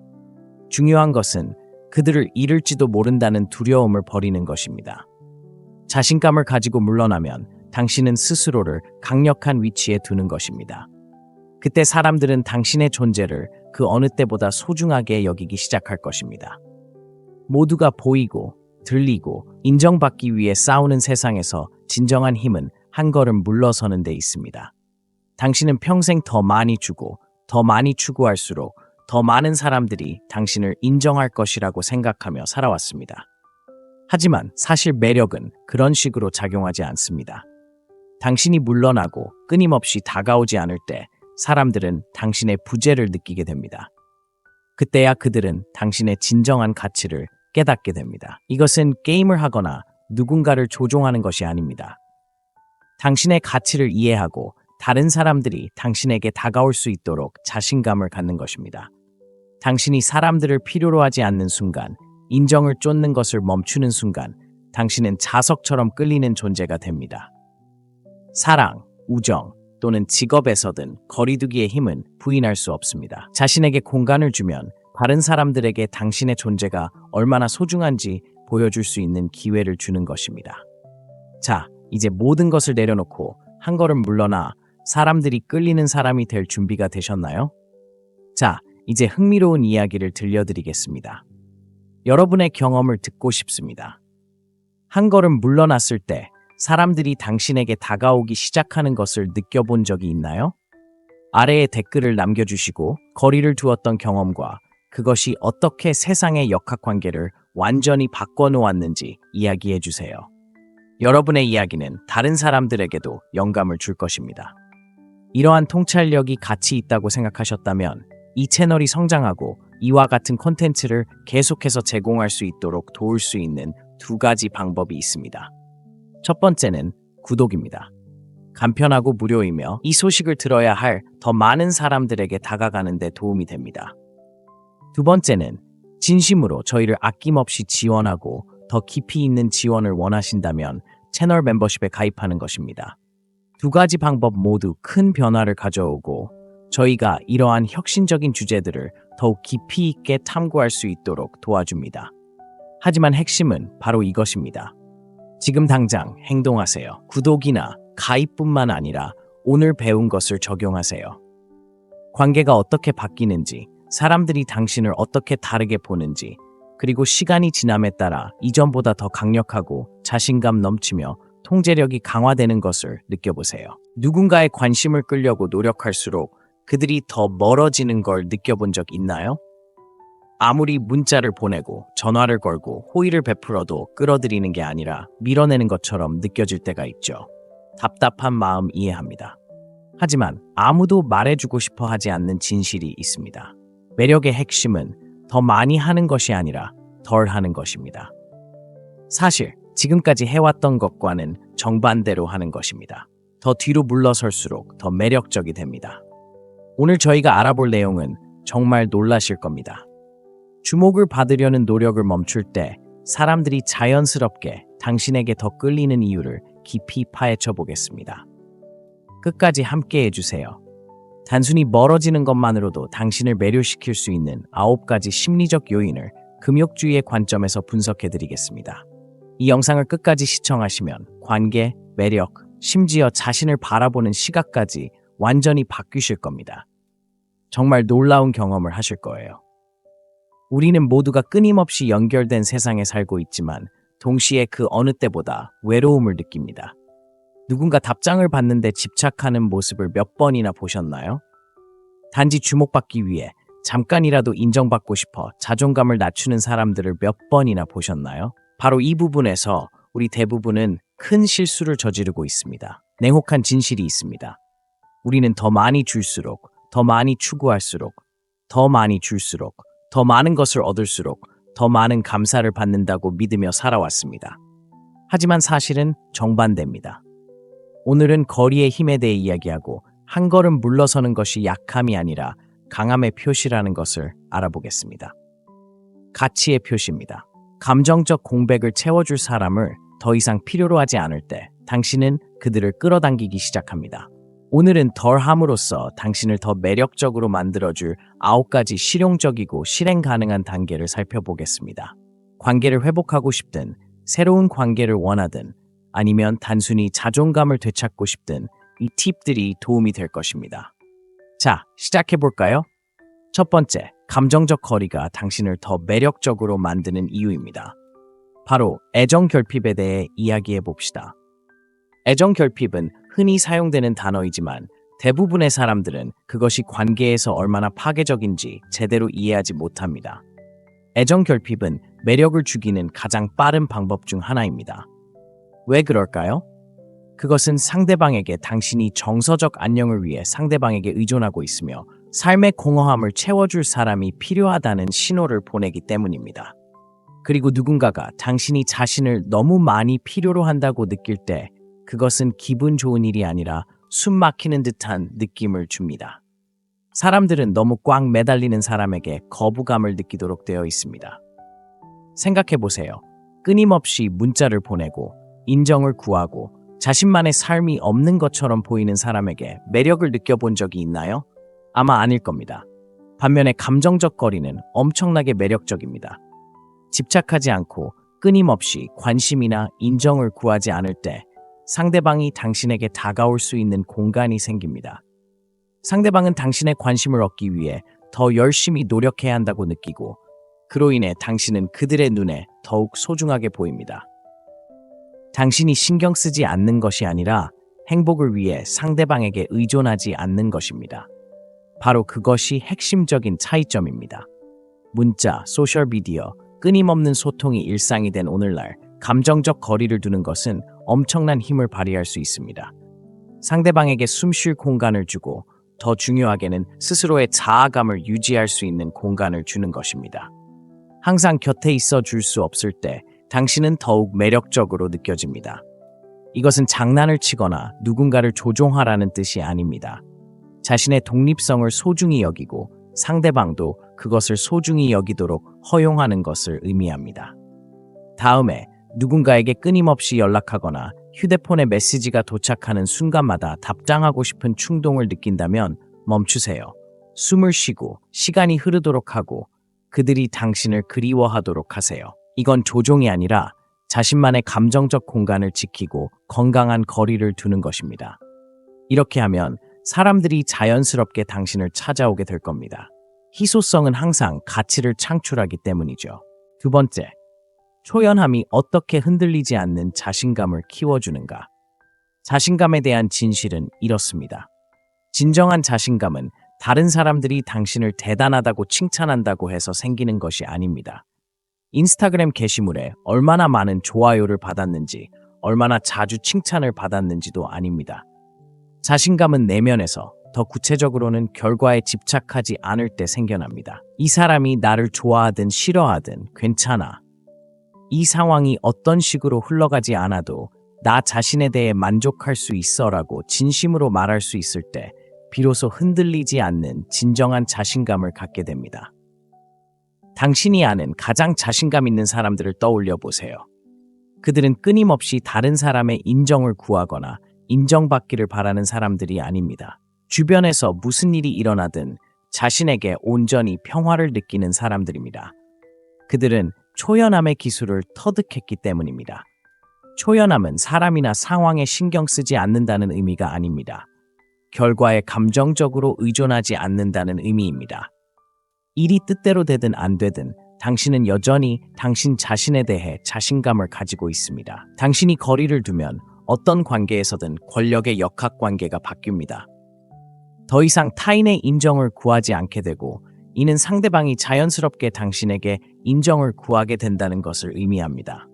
중요한 것은 그들을 잃을지도 모른다는 두려움을 버리는 것입니다. 자신감을 가지고 물러나면 당신은 스스로를 강력한 위치에 두는 것입니다. 그때 사람들은 당신의 존재를 그 어느 때보다 소중하게 여기기 시작할 것입니다. 모두가 보이고 들리고 인정받기 위해 싸우는 세상에서 진정한 힘은 한 걸음 물러서는 데 있습니다. 당신은 평생 더 많이 주고 더 많이 추구할수록 더 많은 사람들이 당신을 인정할 것이라고 생각하며 살아왔습니다. 하지만 사실 매력은 그런 식으로 작용하지 않습니다. 당신이 물러나고 끊임없이 다가오지 않을 때 사람들은 당신의 부재를 느끼게 됩니다. 그때야 그들은 당신의 진정한 가치를 깨닫게 됩니다. 이것은 게임을 하거나 누군가를 조종하는 것이 아닙니다. 당신의 가치를 이해하고 다른 사람들이 당신에게 다가올 수 있도록 자신감을 갖는 것입니다. 당신이 사람들을 필요로 하지 않는 순간, 인정을 쫓는 것을 멈추는 순간, 당신은 자석처럼 끌리는 존재가 됩니다. 사랑, 우정 또는 직업에서든 거리두기의 힘은 부인할 수 없습니다. 자신에게 공간을 주면 다른 사람들에게 당신의 존재가 얼마나 소중한지 보여줄 수 있는 기회를 주는 것입니다. 자, 이제 모든 것을 내려놓고 한 걸음 물러나 사람들이 끌리는 사람이 될 준비가 되셨나요? 자, 이제 흥미로운 이야기를 들려드리겠습니다. 여러분의 경험을 듣고 싶습니다. 한 걸음 물러났을 때 사람들이 당신에게 다가오기 시작하는 것을 느껴본 적이 있나요? 아래에 댓글을 남겨주시고 거리를 두었던 경험과 그것이 어떻게 세상의 역학관계를 완전히 바꿔놓았는지 이야기해주세요. 여러분의 이야기는 다른 사람들에게도 영감을 줄 것입니다. 이러한 통찰력이 가치 있다고 생각하셨다면 이 채널이 성장하고 이와 같은 콘텐츠를 계속해서 제공할 수 있도록 도울 수 있는 두 가지 방법이 있습니다. 첫 번째는 구독입니다. 간편하고 무료이며 이 소식을 들어야 할 더 많은 사람들에게 다가가는 데 도움이 됩니다. 두 번째는 진심으로 저희를 아낌없이 지원하고 더 깊이 있는 지원을 원하신다면 채널 멤버십에 가입하는 것입니다. 두 가지 방법 모두 큰 변화를 가져오고 저희가 이러한 혁신적인 주제들을 더욱 깊이 있게 탐구할 수 있도록 도와줍니다. 하지만 핵심은 바로 이것입니다. 지금 당장 행동하세요. 구독이나 가입뿐만 아니라 오늘 배운 것을 적용하세요. 관계가 어떻게 바뀌는지, 사람들이 당신을 어떻게 다르게 보는지, 그리고 시간이 지남에 따라 이전보다 더 강력하고 자신감 넘치며 통제력이 강화되는 것을 느껴보세요. 누군가의 관심을 끌려고 노력할수록 그들이 더 멀어지는 걸 느껴본 적 있나요? 아무리 문자를 보내고 전화를 걸고 호의를 베풀어도 끌어들이는 게 아니라 밀어내는 것처럼 느껴질 때가 있죠. 답답한 마음 이해합니다. 하지만 아무도 말해주고 싶어 하지 않는 진실이 있습니다. 매력의 핵심은 더 많이 하는 것이 아니라 덜 하는 것입니다. 사실 지금까지 해왔던 것과는 정반대로 하는 것입니다. 더 뒤로 물러설수록 더 매력적이 됩니다. 오늘 저희가 알아볼 내용은 정말 놀라실 겁니다. 주목을 받으려는 노력을 멈출 때 사람들이 자연스럽게 당신에게 더 끌리는 이유를 깊이 파헤쳐 보겠습니다. 끝까지 함께 해주세요. 단순히 멀어지는 것만으로도 당신을 매료시킬 수 있는 9가지 심리적 요인을 금욕주의의 관점에서 분석해드리겠습니다. 이 영상을 끝까지 시청하시면 관계, 매력, 심지어 자신을 바라보는 시각까지 완전히 바뀌실 겁니다. 정말 놀라운 경험을 하실 거예요. 우리는 모두가 끊임없이 연결된 세상에 살고 있지만 동시에 그 어느 때보다 외로움을 느낍니다. 누군가 답장을 받는데 집착하는 모습을 몇 번이나 보셨나요? 단지 주목받기 위해 잠깐이라도 인정받고 싶어 자존감을 낮추는 사람들을 몇 번이나 보셨나요? 바로 이 부분에서 우리 대부분은 큰 실수를 저지르고 있습니다. 냉혹한 진실이 있습니다. 우리는 더 많이 줄수록, 더 많이 추구할수록, 더 많이 줄수록, 더 많은 것을 얻을수록 더 많은 감사를 받는다고 믿으며 살아왔습니다. 하지만 사실은 정반대입니다. 오늘은 거리의 힘에 대해 이야기하고 한 걸음 물러서는 것이 약함이 아니라 강함의 표시라는 것을 알아보겠습니다. 가치의 표시입니다. 감정적 공백을 채워줄 사람을 더 이상 필요로 하지 않을 때 당신은 그들을 끌어당기기 시작합니다. 오늘은 덜함으로써 당신을 더 매력적으로 만들어줄 9가지 실용적이고 실행 가능한 단계를 살펴보겠습니다. 관계를 회복하고 싶든, 새로운 관계를 원하든, 아니면 단순히 자존감을 되찾고 싶든 이 팁들이 도움이 될 것입니다. 자, 시작해볼까요? 첫 번째, 감정적 거리가 당신을 더 매력적으로 만드는 이유입니다. 바로 애정 결핍에 대해 이야기해 봅시다. 애정 결핍은 흔히 사용되는 단어이지만 대부분의 사람들은 그것이 관계에서 얼마나 파괴적인지 제대로 이해하지 못합니다. 애정 결핍은 매력을 죽이는 가장 빠른 방법 중 하나입니다. 왜 그럴까요? 그것은 상대방에게 당신이 정서적 안녕을 위해 상대방에게 의존하고 있으며 삶의 공허함을 채워줄 사람이 필요하다는 신호를 보내기 때문입니다. 그리고 누군가가 당신이 자신을 너무 많이 필요로 한다고 느낄 때 그것은 기분 좋은 일이 아니라 숨 막히는 듯한 느낌을 줍니다. 사람들은 너무 꽉 매달리는 사람에게 거부감을 느끼도록 되어 있습니다. 생각해보세요. 끊임없이 문자를 보내고 인정을 구하고 자신만의 삶이 없는 것처럼 보이는 사람에게 매력을 느껴본 적이 있나요? 아마 아닐 겁니다. 반면에 감정적 거리는 엄청나게 매력적입니다. 집착하지 않고 끊임없이 관심이나 인정을 구하지 않을 때 상대방이 당신에게 다가올 수 있는 공간이 생깁니다. 상대방은 당신의 관심을 얻기 위해 더 열심히 노력해야 한다고 느끼고 그로 인해 당신은 그들의 눈에 더욱 소중하게 보입니다. 당신이 신경 쓰지 않는 것이 아니라 행복을 위해 상대방에게 의존하지 않는 것입니다. 바로 그것이 핵심적인 차이점입니다. 문자, 소셜미디어, 끊임없는 소통이 일상이 된 오늘날 감정적 거리를 두는 것은 엄청난 힘을 발휘할 수 있습니다. 상대방에게 숨쉴 공간을 주고 더 중요하게는 스스로의 자아감을 유지할 수 있는 공간을 주는 것입니다. 항상 곁에 있어 줄 수 없을 때 당신은 더욱 매력적으로 느껴집니다. 이것은 장난을 치거나 누군가를 조종하라는 뜻이 아닙니다. 자신의 독립성을 소중히 여기고 상대방도 그것을 소중히 여기도록 허용하는 것을 의미합니다. 다음에 누군가에게 끊임없이 연락하거나 휴대폰에 메시지가 도착하는 순간마다 답장하고 싶은 충동을 느낀다면 멈추세요. 숨을 쉬고 시간이 흐르도록 하고 그들이 당신을 그리워하도록 하세요. 이건 조종이 아니라 자신만의 감정적 공간을 지키고 건강한 거리를 두는 것입니다. 이렇게 하면 사람들이 자연스럽게 당신을 찾아오게 될 겁니다. 희소성은 항상 가치를 창출하기 때문이죠. 두 번째, 초연함이 어떻게 흔들리지 않는 자신감을 키워주는가? 자신감에 대한 진실은 이렇습니다. 진정한 자신감은 다른 사람들이 당신을 대단하다고 칭찬한다고 해서 생기는 것이 아닙니다. 인스타그램 게시물에 얼마나 많은 좋아요를 받았는지, 얼마나 자주 칭찬을 받았는지도 아닙니다. 자신감은 내면에서, 더 구체적으로는 결과에 집착하지 않을 때 생겨납니다. 이 사람이 나를 좋아하든 싫어하든 괜찮아. 이 상황이 어떤 식으로 흘러가지 않아도 나 자신에 대해 만족할 수 있어라고 진심으로 말할 수 있을 때 비로소 흔들리지 않는 진정한 자신감을 갖게 됩니다. 당신이 아는 가장 자신감 있는 사람들을 떠올려 보세요. 그들은 끊임없이 다른 사람의 인정을 구하거나 인정받기를 바라는 사람들이 아닙니다. 주변에서 무슨 일이 일어나든 자신에게 온전히 평화를 느끼는 사람들입니다. 그들은 초연함의 기술을 터득했기 때문입니다. 초연함은 사람이나 상황에 신경 쓰지 않는다는 의미가 아닙니다. 결과에 감정적으로 의존하지 않는다는 의미입니다. 일이 뜻대로 되든 안 되든 당신은 여전히 당신 자신에 대해 자신감을 가지고 있습니다. 당신이 거리를 두면 어떤 관계에서든 권력의 역학관계가 바뀝니다. 더 이상 타인의 인정을 구하지 않게 되고 이는 상대방이 자연스럽게 당신에게 인정을 구하게 된다는 것을 의미합니다.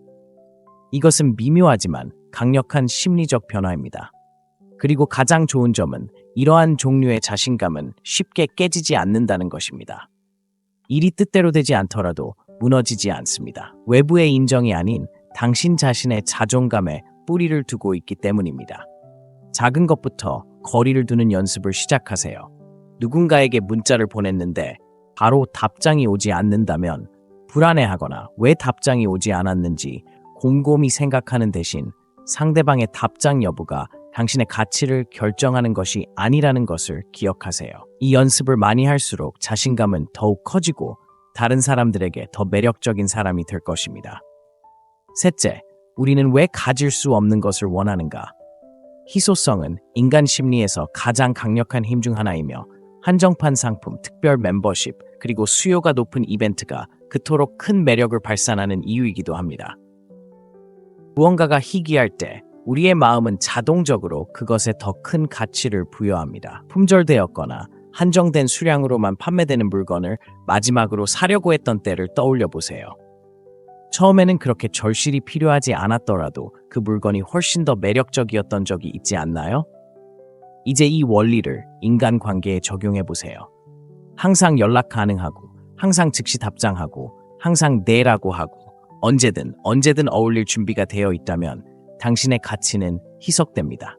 이것은 미묘하지만 강력한 심리적 변화입니다. 그리고 가장 좋은 점은 이러한 종류의 자신감은 쉽게 깨지지 않는다는 것입니다. 일이 뜻대로 되지 않더라도 무너지지 않습니다. 외부의 인정이 아닌 당신 자신의 자존감에 뿌리를 두고 있기 때문입니다. 작은 것부터 거리를 두는 연습을 시작하세요. 누군가에게 문자를 보냈는데 바로 답장이 오지 않는다면 불안해하거나 왜 답장이 오지 않았는지 곰곰이 생각하는 대신 상대방의 답장 여부가 당신의 가치를 결정하는 것이 아니라는 것을 기억하세요. 이 연습을 많이 할수록 자신감은 더욱 커지고 다른 사람들에게 더 매력적인 사람이 될 것입니다. 셋째, 우리는 왜 가질 수 없는 것을 원하는가? 희소성은 인간 심리에서 가장 강력한 힘 중 하나이며 한정판 상품, 특별 멤버십, 그리고 수요가 높은 이벤트가 그토록 큰 매력을 발산하는 이유이기도 합니다. 무언가가 희귀할 때, 우리의 마음은 자동적으로 그것에 더 큰 가치를 부여합니다. 품절되었거나 한정된 수량으로만 판매되는 물건을 마지막으로 사려고 했던 때를 떠올려 보세요. 처음에는 그렇게 절실히 필요하지 않았더라도 그 물건이 훨씬 더 매력적이었던 적이 있지 않나요? 이제 이 원리를 인간관계에 적용해 보세요. 항상 연락 가능하고, 항상 즉시 답장하고, 항상 네라고 하고, 언제든 어울릴 준비가 되어 있다면 당신의 가치는 희석됩니다.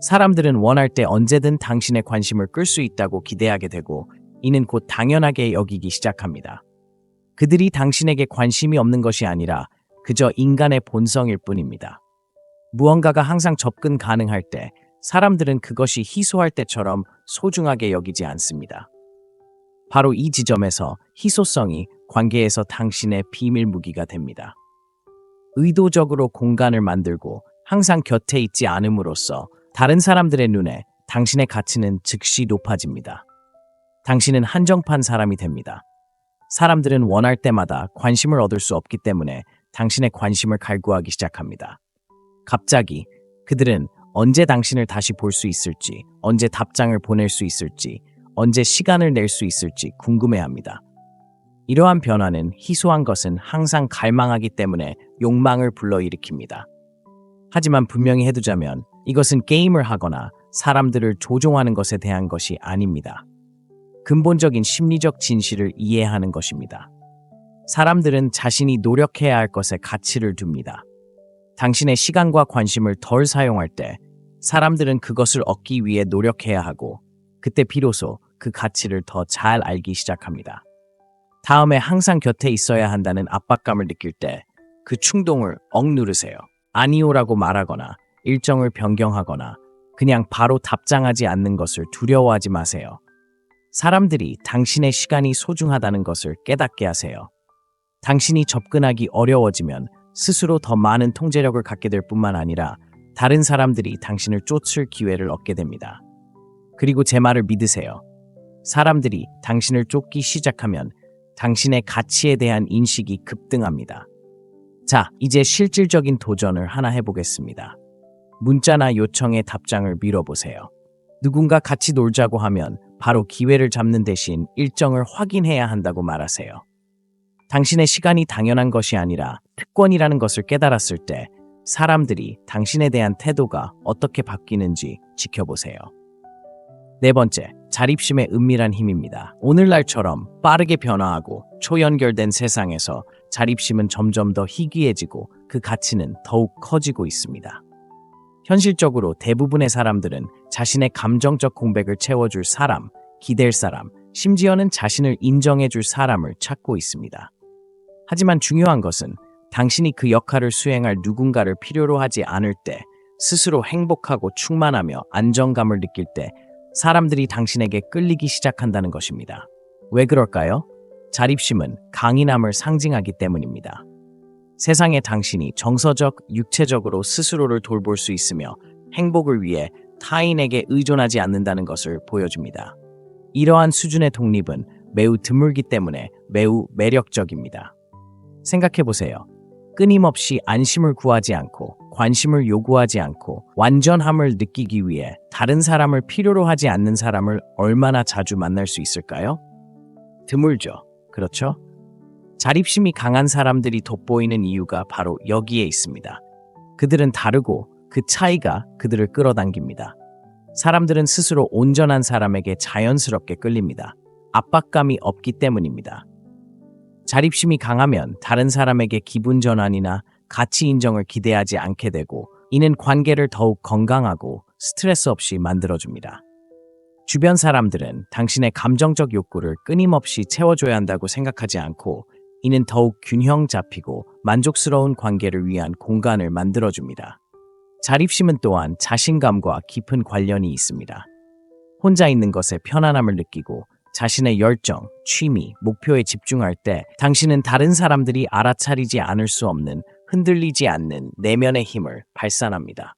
사람들은 원할 때 언제든 당신의 관심을 끌 수 있다고 기대하게 되고, 이는 곧 당연하게 여기기 시작합니다. 그들이 당신에게 관심이 없는 것이 아니라 그저 인간의 본성일 뿐입니다. 무언가가 항상 접근 가능할 때 사람들은 그것이 희소할 때처럼 소중하게 여기지 않습니다. 바로 이 지점에서 희소성이 관계에서 당신의 비밀 무기가 됩니다. 의도적으로 공간을 만들고 항상 곁에 있지 않음으로써 다른 사람들의 눈에 당신의 가치는 즉시 높아집니다. 당신은 한정판 사람이 됩니다. 사람들은 원할 때마다 관심을 얻을 수 없기 때문에 당신의 관심을 갈구하기 시작합니다. 갑자기 그들은 언제 당신을 다시 볼 수 있을지, 언제 답장을 보낼 수 있을지, 언제 시간을 낼 수 있을지 궁금해합니다. 이러한 변화는 희소한 것은 항상 갈망하기 때문에 욕망을 불러일으킵니다. 하지만 분명히 해두자면 이것은 게임을 하거나 사람들을 조종하는 것에 대한 것이 아닙니다. 근본적인 심리적 진실을 이해하는 것입니다. 사람들은 자신이 노력해야 할 것에 가치를 둡니다. 당신의 시간과 관심을 덜 사용할 때 사람들은 그것을 얻기 위해 노력해야 하고 그때 비로소 그 가치를 더 잘 알기 시작합니다. 다음에 항상 곁에 있어야 한다는 압박감을 느낄 때 그 충동을 억누르세요. 아니오라고 말하거나 일정을 변경하거나 그냥 바로 답장하지 않는 것을 두려워하지 마세요. 사람들이 당신의 시간이 소중하다는 것을 깨닫게 하세요. 당신이 접근하기 어려워지면 스스로 더 많은 통제력을 갖게 될 뿐만 아니라 다른 사람들이 당신을 쫓을 기회를 얻게 됩니다. 그리고 제 말을 믿으세요. 사람들이 당신을 쫓기 시작하면 당신의 가치에 대한 인식이 급등합니다. 자, 이제 실질적인 도전을 하나 해보겠습니다. 문자나 요청에 답장을 밀어보세요. 누군가 같이 놀자고 하면 바로 기회를 잡는 대신 일정을 확인해야 한다고 말하세요. 당신의 시간이 당연한 것이 아니라 특권이라는 것을 깨달았을 때 사람들이 당신에 대한 태도가 어떻게 바뀌는지 지켜보세요. 네 번째, 자립심의 은밀한 힘입니다. 오늘날처럼 빠르게 변화하고 초연결된 세상에서 자립심은 점점 더 희귀해지고 그 가치는 더욱 커지고 있습니다. 현실적으로 대부분의 사람들은 자신의 감정적 공백을 채워줄 사람, 기댈 사람, 심지어는 자신을 인정해줄 사람을 찾고 있습니다. 하지만 중요한 것은 당신이 그 역할을 수행할 누군가를 필요로 하지 않을 때, 스스로 행복하고 충만하며 안정감을 느낄 때 사람들이 당신에게 끌리기 시작한다는 것입니다. 왜 그럴까요? 자립심은 강인함을 상징하기 때문입니다. 세상에 당신이 정서적, 육체적으로 스스로를 돌볼 수 있으며 행복을 위해 타인에게 의존하지 않는다는 것을 보여줍니다. 이러한 수준의 독립은 매우 드물기 때문에 매우 매력적입니다. 생각해보세요. 끊임없이 안심을 구하지 않고 관심을 요구하지 않고 완전함을 느끼기 위해 다른 사람을 필요로 하지 않는 사람을 얼마나 자주 만날 수 있을까요? 드물죠. 그렇죠? 자립심이 강한 사람들이 돋보이는 이유가 바로 여기에 있습니다. 그들은 다르고 그 차이가 그들을 끌어당깁니다. 사람들은 스스로 온전한 사람에게 자연스럽게 끌립니다. 압박감이 없기 때문입니다. 자립심이 강하면 다른 사람에게 기분 전환이나 가치 인정을 기대하지 않게 되고 이는 관계를 더욱 건강하고 스트레스 없이 만들어줍니다. 주변 사람들은 당신의 감정적 욕구를 끊임없이 채워줘야 한다고 생각하지 않고 이는 더욱 균형 잡히고 만족스러운 관계를 위한 공간을 만들어줍니다. 자립심은 또한 자신감과 깊은 관련이 있습니다. 혼자 있는 것에 편안함을 느끼고 자신의 열정, 취미, 목표에 집중할 때 당신은 다른 사람들이 알아차리지 않을 수 없는 흔들리지 않는 내면의 힘을 발산합니다.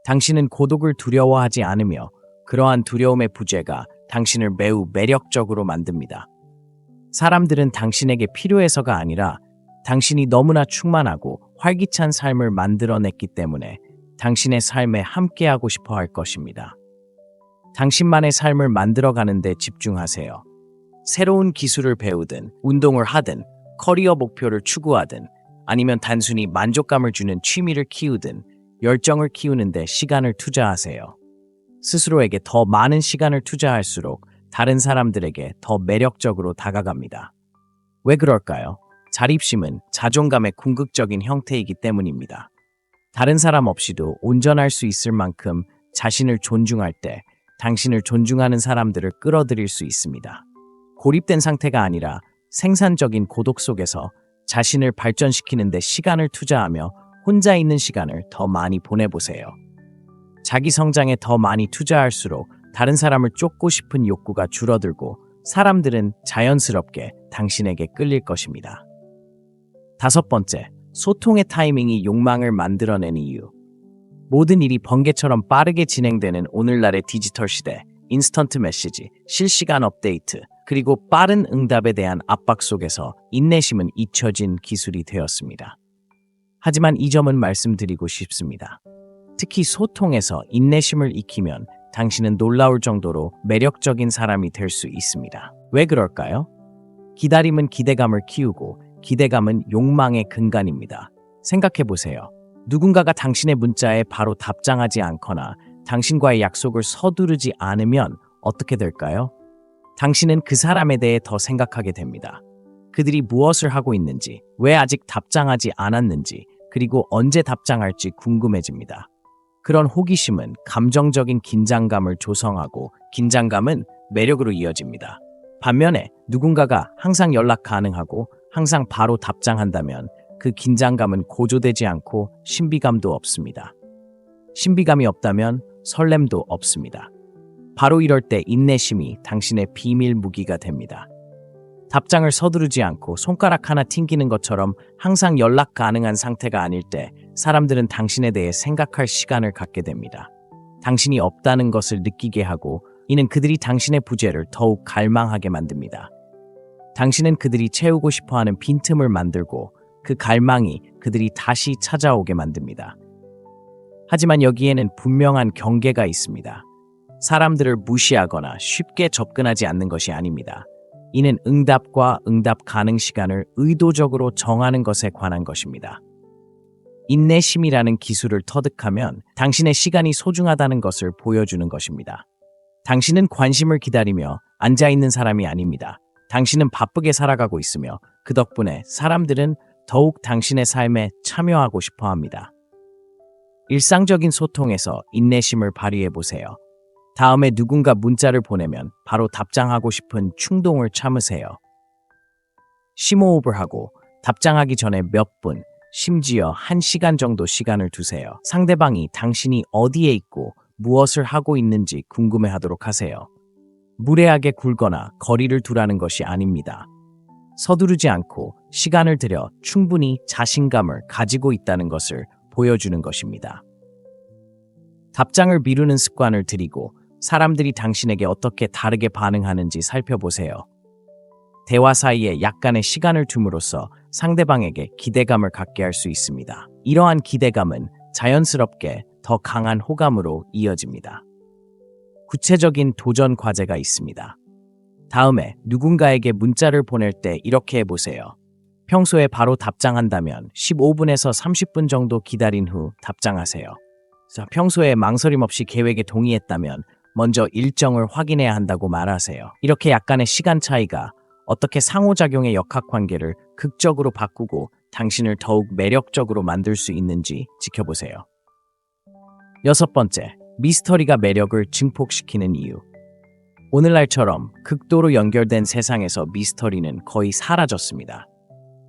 당신은 고독을 두려워하지 않으며 그러한 두려움의 부재가 당신을 매우 매력적으로 만듭니다. 사람들은 당신에게 필요해서가 아니라 당신이 너무나 충만하고 활기찬 삶을 만들어냈기 때문에 당신의 삶에 함께하고 싶어 할 것입니다. 당신만의 삶을 만들어가는 데 집중하세요. 새로운 기술을 배우든, 운동을 하든, 커리어 목표를 추구하든, 아니면 단순히 만족감을 주는 취미를 키우든, 열정을 키우는데 시간을 투자하세요. 스스로에게 더 많은 시간을 투자할수록 다른 사람들에게 더 매력적으로 다가갑니다. 왜 그럴까요? 자립심은 자존감의 궁극적인 형태이기 때문입니다. 다른 사람 없이도 온전할 수 있을 만큼 자신을 존중할 때 당신을 존중하는 사람들을 끌어들일 수 있습니다. 고립된 상태가 아니라 생산적인 고독 속에서 자신을 발전시키는 데 시간을 투자하며 혼자 있는 시간을 더 많이 보내보세요. 자기 성장에 더 많이 투자할수록 다른 사람을 쫓고 싶은 욕구가 줄어들고 사람들은 자연스럽게 당신에게 끌릴 것입니다. 5번째, 소통의 타이밍이 욕망을 만들어내는 이유. 모든 일이 번개처럼 빠르게 진행되는 오늘날의 디지털 시대, 인스턴트 메시지, 실시간 업데이트, 그리고 빠른 응답에 대한 압박 속에서 인내심은 잊혀진 기술이 되었습니다. 하지만 이 점은 말씀드리고 싶습니다. 특히 소통에서 인내심을 익히면 당신은 놀라울 정도로 매력적인 사람이 될 수 있습니다. 왜 그럴까요? 기다림은 기대감을 키우고 기대감은 욕망의 근간입니다. 생각해보세요. 누군가가 당신의 문자에 바로 답장하지 않거나 당신과의 약속을 서두르지 않으면 어떻게 될까요? 당신은 그 사람에 대해 더 생각하게 됩니다. 그들이 무엇을 하고 있는지, 왜 아직 답장하지 않았는지, 그리고 언제 답장할지 궁금해집니다. 그런 호기심은 감정적인 긴장감을 조성하고 긴장감은 매력으로 이어집니다. 반면에 누군가가 항상 연락 가능하고 항상 바로 답장한다면 그 긴장감은 고조되지 않고 신비감도 없습니다. 신비감이 없다면 설렘도 없습니다. 바로 이럴 때 인내심이 당신의 비밀 무기가 됩니다. 답장을 서두르지 않고 손가락 하나 튕기는 것처럼 항상 연락 가능한 상태가 아닐 때 사람들은 당신에 대해 생각할 시간을 갖게 됩니다. 당신이 없다는 것을 느끼게 하고 이는 그들이 당신의 부재를 더욱 갈망하게 만듭니다. 당신은 그들이 채우고 싶어하는 빈틈을 만들고 그 갈망이 그들이 다시 찾아오게 만듭니다. 하지만 여기에는 분명한 경계가 있습니다. 사람들을 무시하거나 쉽게 접근하지 않는 것이 아닙니다. 이는 응답과 응답 가능 시간을 의도적으로 정하는 것에 관한 것입니다. 인내심이라는 기술을 터득하면 당신의 시간이 소중하다는 것을 보여주는 것입니다. 당신은 관심을 기다리며 앉아있는 사람이 아닙니다. 당신은 바쁘게 살아가고 있으며 그 덕분에 사람들은 더욱 당신의 삶에 참여하고 싶어 합니다. 일상적인 소통에서 인내심을 발휘해보세요. 다음에 누군가 문자를 보내면 바로 답장하고 싶은 충동을 참으세요. 심호흡을 하고 답장하기 전에 몇 분, 심지어 1시간 정도 시간을 두세요. 상대방이 당신이 어디에 있고 무엇을 하고 있는지 궁금해하도록 하세요. 무례하게 굴거나 거리를 두라는 것이 아닙니다. 서두르지 않고 시간을 들여 충분히 자신감을 가지고 있다는 것을 보여주는 것입니다. 답장을 미루는 습관을 들이고 사람들이 당신에게 어떻게 다르게 반응하는지 살펴보세요. 대화 사이에 약간의 시간을 둠으로써 상대방에게 기대감을 갖게 할 수 있습니다. 이러한 기대감은 자연스럽게 더 강한 호감으로 이어집니다. 구체적인 도전 과제가 있습니다. 다음에 누군가에게 문자를 보낼 때 이렇게 해보세요. 평소에 바로 답장한다면 15분에서 30분 정도 기다린 후 답장하세요. 평소에 망설임 없이 계획에 동의했다면 먼저 일정을 확인해야 한다고 말하세요. 이렇게 약간의 시간 차이가 어떻게 상호작용의 역학관계를 극적으로 바꾸고 당신을 더욱 매력적으로 만들 수 있는지 지켜보세요. 6번째, 미스터리가 매력을 증폭시키는 이유. 오늘날처럼 극도로 연결된 세상에서 미스터리는 거의 사라졌습니다.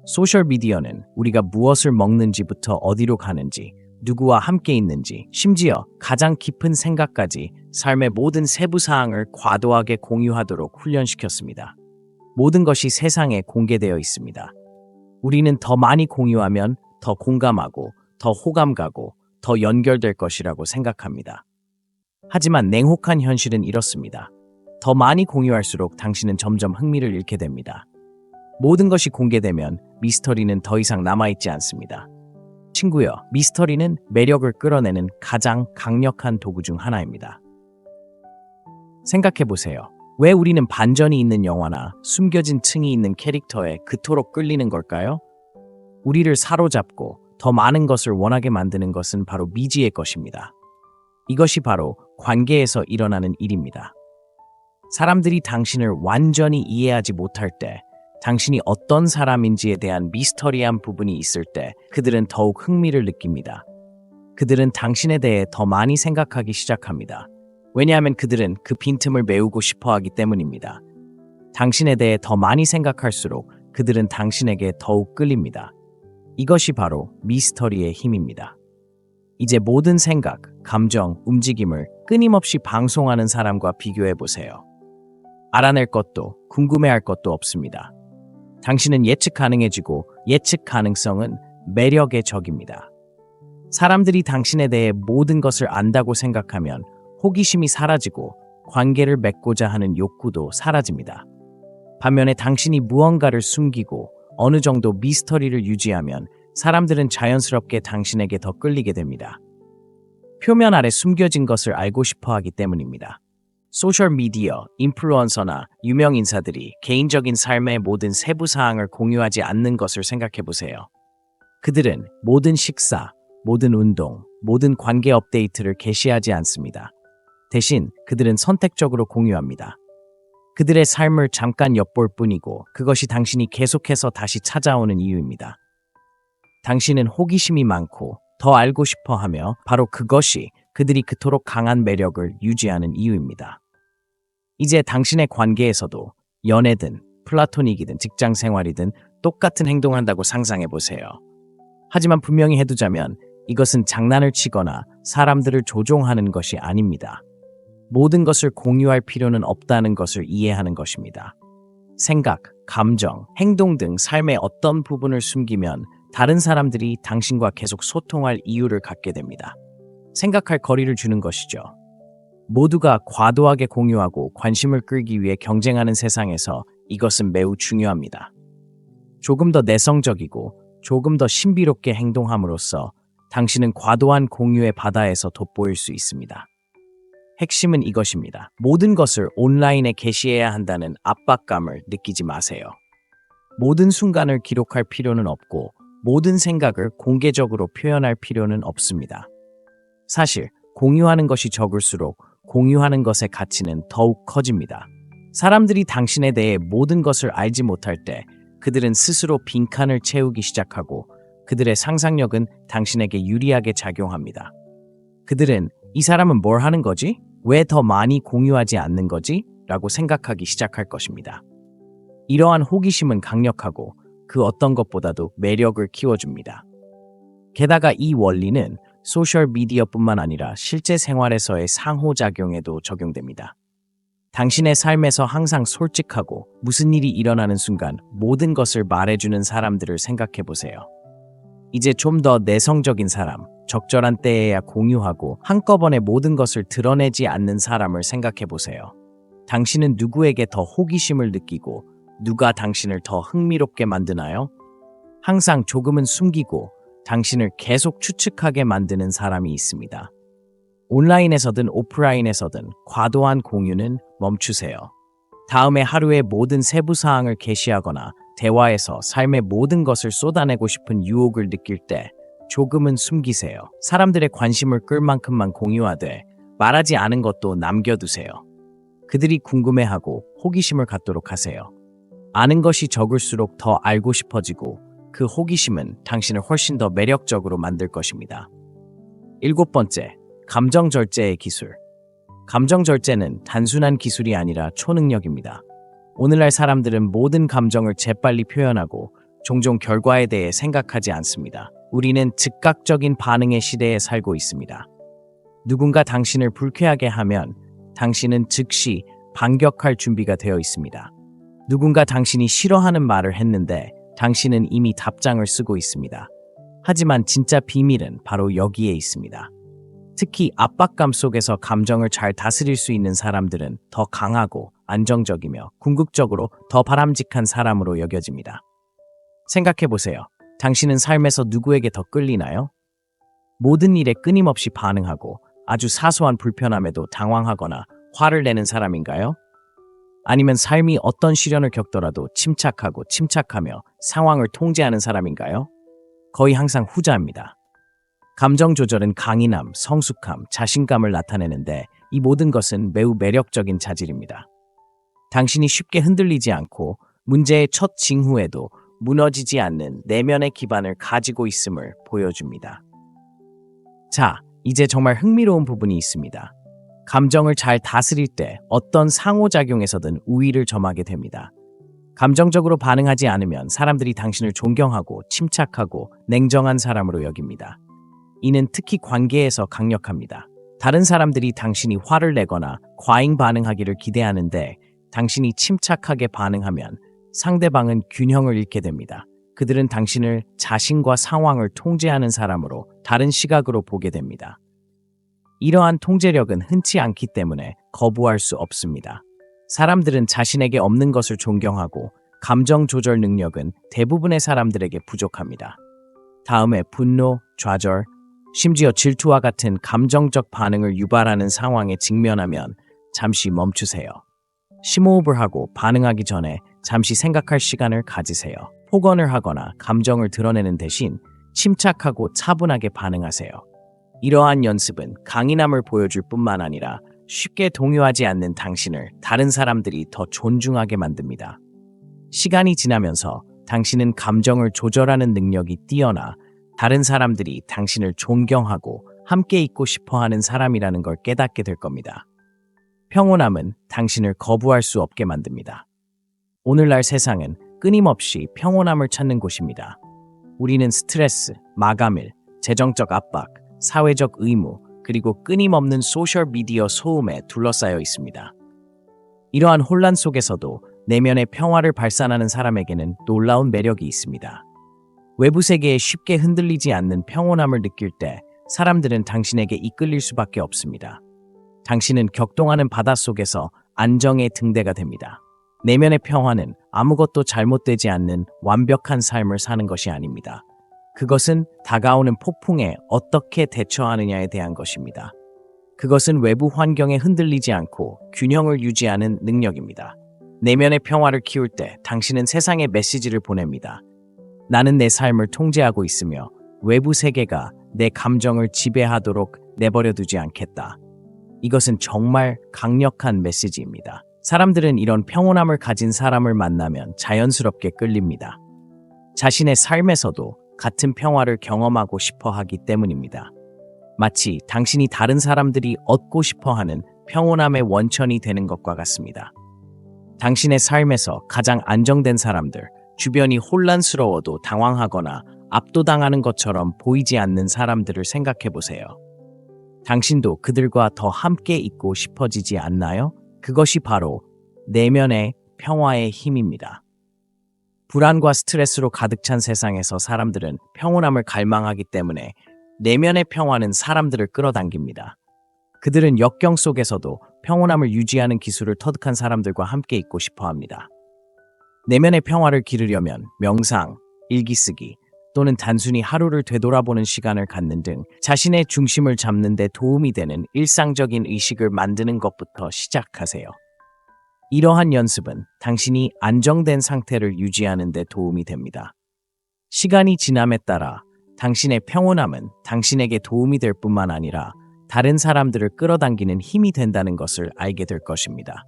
소셜미디어는 우리가 무엇을 먹는지부터 어디로 가는지, 누구와 함께 있는지, 심지어 가장 깊은 생각까지 삶의 모든 세부 사항을 과도하게 공유하도록 훈련시켰습니다. 모든 것이 세상에 공개되어 있습니다. 우리는 더 많이 공유하면 더 공감하고, 더 호감 가고, 더 연결될 것이라고 생각합니다. 하지만 냉혹한 현실은 이렇습니다. 더 많이 공유할수록 당신은 점점 흥미를 잃게 됩니다. 모든 것이 공개되면 미스터리는 더 이상 남아있지 않습니다. 친구여, 미스터리는 매력을 끌어내는 가장 강력한 도구 중 하나입니다. 생각해보세요. 왜 우리는 반전이 있는 영화나 숨겨진 층이 있는 캐릭터에 그토록 끌리는 걸까요? 우리를 사로잡고 더 많은 것을 원하게 만드는 것은 바로 미지의 것입니다. 이것이 바로 관계에서 일어나는 일입니다. 사람들이 당신을 완전히 이해하지 못할 때, 당신이 어떤 사람인지에 대한 미스터리한 부분이 있을 때 그들은 더욱 흥미를 느낍니다. 그들은 당신에 대해 더 많이 생각하기 시작합니다. 왜냐하면 그들은 그 빈틈을 메우고 싶어 하기 때문입니다. 당신에 대해 더 많이 생각할수록 그들은 당신에게 더욱 끌립니다. 이것이 바로 미스터리의 힘입니다. 이제 모든 생각, 감정, 움직임을 끊임없이 방송하는 사람과 비교해보세요. 알아낼 것도 궁금해할 것도 없습니다. 당신은 예측 가능해지고 예측 가능성은 매력의 적입니다. 사람들이 당신에 대해 모든 것을 안다고 생각하면 호기심이 사라지고 관계를 맺고자 하는 욕구도 사라집니다. 반면에 당신이 무언가를 숨기고 어느 정도 미스터리를 유지하면 사람들은 자연스럽게 당신에게 더 끌리게 됩니다. 표면 아래 숨겨진 것을 알고 싶어 하기 때문입니다. 소셜미디어, 인플루언서나 유명 인사들이 개인적인 삶의 모든 세부 사항을 공유하지 않는 것을 생각해 보세요. 그들은 모든 식사, 모든 운동, 모든 관계 업데이트를 게시하지 않습니다. 대신 그들은 선택적으로 공유합니다. 그들의 삶을 잠깐 엿볼 뿐이고 그것이 당신이 계속해서 다시 찾아오는 이유입니다. 당신은 호기심이 많고 더 알고 싶어 하며 바로 그것이 그들이 그토록 강한 매력을 유지하는 이유입니다. 이제 당신의 관계에서도 연애든 플라토닉이든 직장 생활이든 똑같은 행동한다고 상상해 보세요. 하지만 분명히 해두자면 이것은 장난을 치거나 사람들을 조종하는 것이 아닙니다. 모든 것을 공유할 필요는 없다는 것을 이해하는 것입니다. 생각, 감정, 행동 등 삶의 어떤 부분을 숨기면 다른 사람들이 당신과 계속 소통할 이유를 갖게 됩니다. 생각할 거리를 주는 것이죠. 모두가 과도하게 공유하고 관심을 끌기 위해 경쟁하는 세상에서 이것은 매우 중요합니다. 조금 더 내성적이고 조금 더 신비롭게 행동함으로써 당신은 과도한 공유의 바다에서 돋보일 수 있습니다. 핵심은 이것입니다. 모든 것을 온라인에 게시해야 한다는 압박감을 느끼지 마세요. 모든 순간을 기록할 필요는 없고 모든 생각을 공개적으로 표현할 필요는 없습니다. 사실 공유하는 것이 적을수록 공유하는 것의 가치는 더욱 커집니다. 사람들이 당신에 대해 모든 것을 알지 못할 때 그들은 스스로 빈칸을 채우기 시작하고 그들의 상상력은 당신에게 유리하게 작용합니다. 그들은 이 사람은 뭘 하는 거지? 왜 더 많이 공유하지 않는 거지? 라고 생각하기 시작할 것입니다. 이러한 호기심은 강력하고 그 어떤 것보다도 매력을 키워줍니다. 게다가 이 원리는 소셜미디어뿐만 아니라 실제 생활에서의 상호작용에도 적용됩니다. 당신의 삶에서 항상 솔직하고 무슨 일이 일어나는 순간 모든 것을 말해주는 사람들을 생각해 보세요. 이제 좀 더 내성적인 사람, 적절한 때에야 공유하고 한꺼번에 모든 것을 드러내지 않는 사람을 생각해 보세요. 당신은 누구에게 더 호기심을 느끼고 누가 당신을 더 흥미롭게 만드나요? 항상 조금은 숨기고 당신을 계속 추측하게 만드는 사람이 있습니다. 온라인에서든 오프라인에서든 과도한 공유는 멈추세요. 다음에 하루의 모든 세부 사항을 게시하거나 대화에서 삶의 모든 것을 쏟아내고 싶은 유혹을 느낄 때 조금은 숨기세요. 사람들의 관심을 끌 만큼만 공유하되 말하지 않은 것도 남겨두세요. 그들이 궁금해하고 호기심을 갖도록 하세요. 아는 것이 적을수록 더 알고 싶어지고 그 호기심은 당신을 훨씬 더 매력적으로 만들 것입니다. 7번째, 감정 절제의 기술. 감정 절제는 단순한 기술이 아니라 초능력입니다. 오늘날 사람들은 모든 감정을 재빨리 표현하고 종종 결과에 대해 생각하지 않습니다. 우리는 즉각적인 반응의 시대에 살고 있습니다. 누군가 당신을 불쾌하게 하면 당신은 즉시 반격할 준비가 되어 있습니다. 누군가 당신이 싫어하는 말을 했는데 당신은 이미 답장을 쓰고 있습니다. 하지만 진짜 비밀은 바로 여기에 있습니다. 특히 압박감 속에서 감정을 잘 다스릴 수 있는 사람들은 더 강하고 안정적이며 궁극적으로 더 바람직한 사람으로 여겨집니다. 생각해보세요. 당신은 삶에서 누구에게 더 끌리나요? 모든 일에 끊임없이 반응하고 아주 사소한 불편함에도 당황하거나 화를 내는 사람인가요? 아니면 삶이 어떤 시련을 겪더라도 침착하고 침착하며 상황을 통제하는 사람인가요? 거의 항상 후자입니다. 감정 조절은 강인함, 성숙함, 자신감을 나타내는데 이 모든 것은 매우 매력적인 자질입니다. 당신이 쉽게 흔들리지 않고 문제의 첫 징후에도 무너지지 않는 내면의 기반을 가지고 있음을 보여줍니다. 자, 이제 정말 흥미로운 부분이 있습니다. 감정을 잘 다스릴 때 어떤 상호작용에서든 우위를 점하게 됩니다. 감정적으로 반응하지 않으면 사람들이 당신을 존경하고 침착하고 냉정한 사람으로 여깁니다. 이는 특히 관계에서 강력합니다. 다른 사람들이 당신이 화를 내거나 과잉 반응하기를 기대하는데 당신이 침착하게 반응하면 상대방은 균형을 잃게 됩니다. 그들은 당신을 자신과 상황을 통제하는 사람으로 다른 시각으로 보게 됩니다. 이러한 통제력은 흔치 않기 때문에 거부할 수 없습니다. 사람들은 자신에게 없는 것을 존경하고 감정 조절 능력은 대부분의 사람들에게 부족합니다. 다음에 분노, 좌절, 심지어 질투와 같은 감정적 반응을 유발하는 상황에 직면하면 잠시 멈추세요. 심호흡을 하고 반응하기 전에 잠시 생각할 시간을 가지세요. 폭언을 하거나 감정을 드러내는 대신 침착하고 차분하게 반응하세요. 이러한 연습은 강인함을 보여줄 뿐만 아니라 쉽게 동요하지 않는 당신을 다른 사람들이 더 존중하게 만듭니다. 시간이 지나면서 당신은 감정을 조절하는 능력이 뛰어나 다른 사람들이 당신을 존경하고 함께 있고 싶어하는 사람이라는 걸 깨닫게 될 겁니다. 평온함은 당신을 거부할 수 없게 만듭니다. 오늘날 세상은 끊임없이 평온함을 찾는 곳입니다. 우리는 스트레스, 마감일, 재정적 압박, 사회적 의무, 그리고 끊임없는 소셜미디어 소음에 둘러싸여 있습니다. 이러한 혼란 속에서도 내면의 평화를 발산하는 사람에게는 놀라운 매력이 있습니다. 외부 세계에 쉽게 흔들리지 않는 평온함을 느낄 때 사람들은 당신에게 이끌릴 수밖에 없습니다. 당신은 격동하는 바닷속에서 안정의 등대가 됩니다. 내면의 평화는 아무것도 잘못되지 않는 완벽한 삶을 사는 것이 아닙니다. 그것은 다가오는 폭풍에 어떻게 대처하느냐에 대한 것입니다. 그것은 외부 환경에 흔들리지 않고 균형을 유지하는 능력입니다. 내면의 평화를 키울 때 당신은 세상에 메시지를 보냅니다. 나는 내 삶을 통제하고 있으며 외부 세계가 내 감정을 지배하도록 내버려 두지 않겠다. 이것은 정말 강력한 메시지입니다. 사람들은 이런 평온함을 가진 사람을 만나면 자연스럽게 끌립니다. 자신의 삶에서도 같은 평화를 경험하고 싶어 하기 때문입니다. 마치 당신이 다른 사람들이 얻고 싶어 하는 평온함의 원천이 되는 것과 같습니다. 당신의 삶에서 가장 안정된 사람들, 주변이 혼란스러워도 당황하거나 압도당하는 것처럼 보이지 않는 사람들을 생각해 보세요. 당신도 그들과 더 함께 있고 싶어지지 않나요? 그것이 바로 내면의 평화의 힘입니다. 불안과 스트레스로 가득 찬 세상에서 사람들은 평온함을 갈망하기 때문에 내면의 평화는 사람들을 끌어당깁니다. 그들은 역경 속에서도 평온함을 유지하는 기술을 터득한 사람들과 함께 있고 싶어 합니다. 내면의 평화를 기르려면 명상, 일기쓰기, 또는 단순히 하루를 되돌아보는 시간을 갖는 등 자신의 중심을 잡는 데 도움이 되는 일상적인 의식을 만드는 것부터 시작하세요. 이러한 연습은 당신이 안정된 상태를 유지하는 데 도움이 됩니다. 시간이 지남에 따라 당신의 평온함은 당신에게 도움이 될 뿐만 아니라 다른 사람들을 끌어당기는 힘이 된다는 것을 알게 될 것입니다.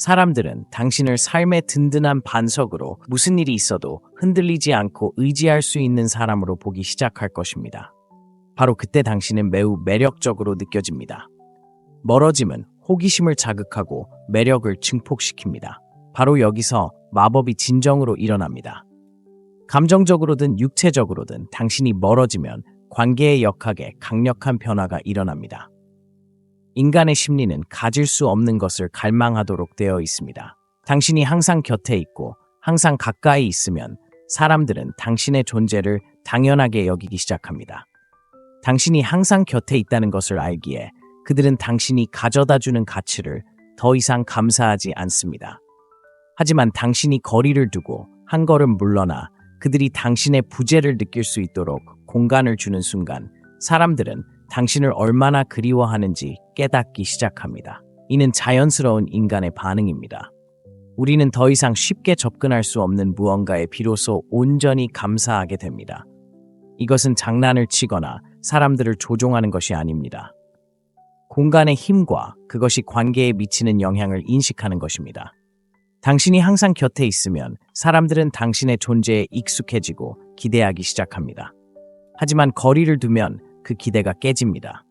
사람들은 당신을 삶의 든든한 반석으로 무슨 일이 있어도 흔들리지 않고 의지할 수 있는 사람으로 보기 시작할 것입니다. 바로 그때 당신은 매우 매력적으로 느껴집니다. 멀어짐은 호기심을 자극하고 매력을 증폭시킵니다. 바로 여기서 마법이 진정으로 일어납니다. 감정적으로든 육체적으로든 당신이 멀어지면 관계의 역학에 강력한 변화가 일어납니다. 인간의 심리는 가질 수 없는 것을 갈망하도록 되어 있습니다. 당신이 항상 곁에 있고 항상 가까이 있으면 사람들은 당신의 존재를 당연하게 여기기 시작합니다. 당신이 항상 곁에 있다는 것을 알기에 그들은 당신이 가져다주는 가치를 더 이상 감사하지 않습니다. 하지만 당신이 거리를 두고 한 걸음 물러나 그들이 당신의 부재를 느낄 수 있도록 공간을 주는 순간 사람들은 당신을 얼마나 그리워하는지 깨닫기 시작합니다. 이는 자연스러운 인간의 반응입니다. 우리는 더 이상 쉽게 접근할 수 없는 무언가에 비로소 온전히 감사하게 됩니다. 이것은 장난을 치거나 사람들을 조종하는 것이 아닙니다. 공간의 힘과 그것이 관계에 미치는 영향을 인식하는 것입니다. 당신이 항상 곁에 있으면 사람들은 당신의 존재에 익숙해지고 기대하기 시작합니다. 하지만 거리를 두면 그 기대가 깨집니다.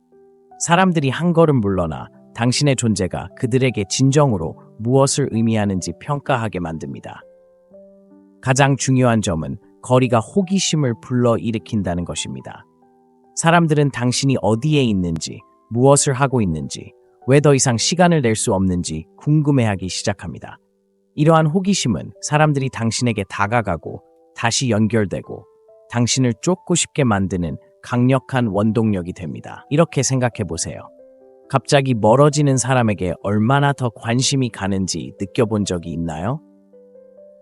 사람들이 한 걸음 물러나 당신의 존재가 그들에게 진정으로 무엇을 의미하는지 평가하게 만듭니다. 가장 중요한 점은 거리가 호기심을 불러일으킨다는 것입니다. 사람들은 당신이 어디에 있는지, 무엇을 하고 있는지, 왜 더 이상 시간을 낼 수 없는지 궁금해하기 시작합니다. 이러한 호기심은 사람들이 당신에게 다가가고 다시 연결되고 당신을 쫓고 싶게 만드는 강력한 원동력이 됩니다. 이렇게 생각해 보세요. 갑자기 멀어지는 사람에게 얼마나 더 관심이 가는지 느껴본 적이 있나요?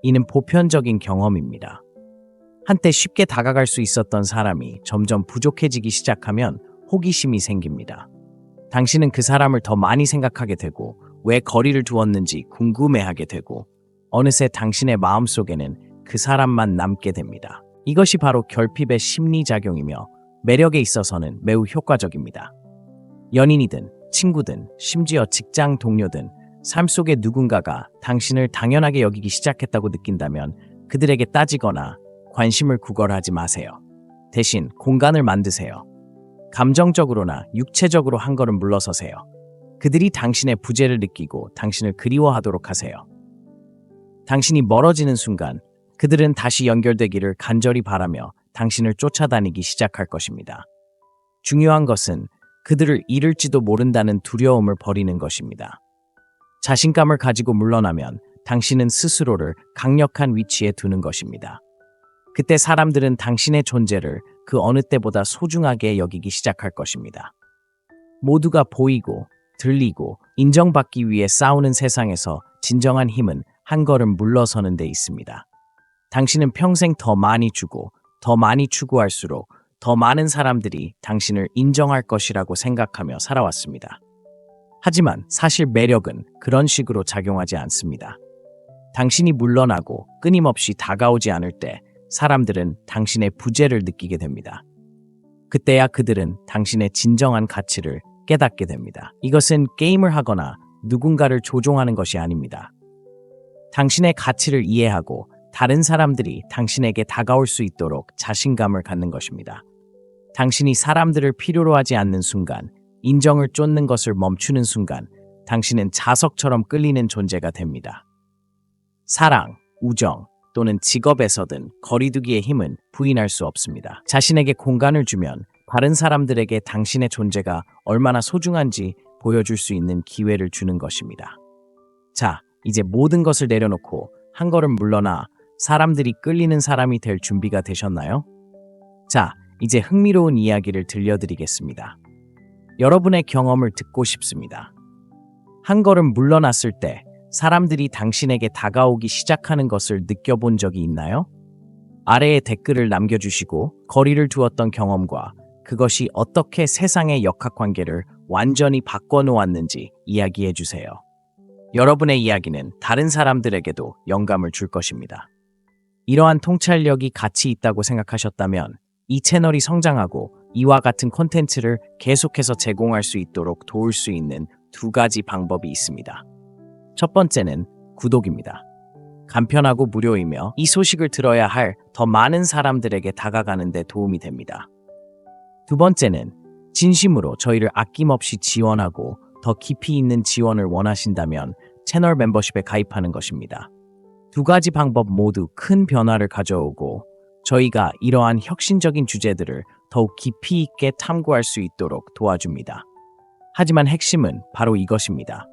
이는 보편적인 경험입니다. 한때 쉽게 다가갈 수 있었던 사람이 점점 부족해지기 시작하면 호기심이 생깁니다. 당신은 그 사람을 더 많이 생각하게 되고 왜 거리를 두었는지 궁금해하게 되고 어느새 당신의 마음속에는 그 사람만 남게 됩니다. 이것이 바로 결핍의 심리작용이며 매력에 있어서는 매우 효과적입니다. 연인이든 친구든 심지어 직장 동료든 삶 속의 누군가가 당신을 당연하게 여기기 시작했다고 느낀다면 그들에게 따지거나 관심을 구걸하지 마세요. 대신 공간을 만드세요. 감정적으로나 육체적으로 한 걸음 물러서세요. 그들이 당신의 부재를 느끼고 당신을 그리워하도록 하세요. 당신이 멀어지는 순간 그들은 다시 연결되기를 간절히 바라며 당신을 쫓아다니기 시작할 것입니다. 중요한 것은 그들을 잃을지도 모른다는 두려움을 버리는 것입니다. 자신감을 가지고 물러나면 당신은 스스로를 강력한 위치에 두는 것입니다. 그때 사람들은 당신의 존재를 그 어느 때보다 소중하게 여기기 시작할 것입니다. 모두가 보이고 들리고 인정받기 위해 싸우는 세상에서 진정한 힘은 한 걸음 물러서는 데 있습니다. 당신은 평생 더 많이 주고 더 많이 추구할수록 더 많은 사람들이 당신을 인정할 것이라고 생각하며 살아왔습니다. 하지만 사실 매력은 그런 식으로 작용하지 않습니다. 당신이 물러나고 끊임없이 다가오지 않을 때 사람들은 당신의 부재를 느끼게 됩니다. 그때야 그들은 당신의 진정한 가치를 깨닫게 됩니다. 이것은 게임을 하거나 누군가를 조종하는 것이 아닙니다. 당신의 가치를 이해하고 다른 사람들이 당신에게 다가올 수 있도록 자신감을 갖는 것입니다. 당신이 사람들을 필요로 하지 않는 순간, 인정을 쫓는 것을 멈추는 순간, 당신은 자석처럼 끌리는 존재가 됩니다. 사랑, 우정, 또는 직업에서든 거리두기의 힘은 부인할 수 없습니다. 자신에게 공간을 주면 다른 사람들에게 당신의 존재가 얼마나 소중한지 보여줄 수 있는 기회를 주는 것입니다. 자, 이제 모든 것을 내려놓고 한 걸음 물러나 사람들이 끌리는 사람이 될 준비가 되셨나요? 자, 이제 흥미로운 이야기를 들려드리겠습니다. 여러분의 경험을 듣고 싶습니다. 한 걸음 물러났을 때 사람들이 당신에게 다가오기 시작하는 것을 느껴본 적이 있나요? 아래에 댓글을 남겨주시고 거리를 두었던 경험과 그것이 어떻게 세상의 역학관계를 완전히 바꿔놓았는지 이야기해주세요. 여러분의 이야기는 다른 사람들에게도 영감을 줄 것입니다. 이러한 통찰력이 가치 있다고 생각하셨다면 이 채널이 성장하고 이와 같은 콘텐츠를 계속해서 제공할 수 있도록 도울 수 있는 두 가지 방법이 있습니다. 첫 번째는 구독입니다. 간편하고 무료이며 이 소식을 들어야 할 더 많은 사람들에게 다가가는 데 도움이 됩니다. 두 번째는 진심으로 저희를 아낌없이 지원하고 더 깊이 있는 지원을 원하신다면 채널 멤버십에 가입하는 것입니다. 두 가지 방법 모두 큰 변화를 가져오고 저희가 이러한 혁신적인 주제들을 더욱 깊이 있게 탐구할 수 있도록 도와줍니다. 하지만 핵심은 바로 이것입니다.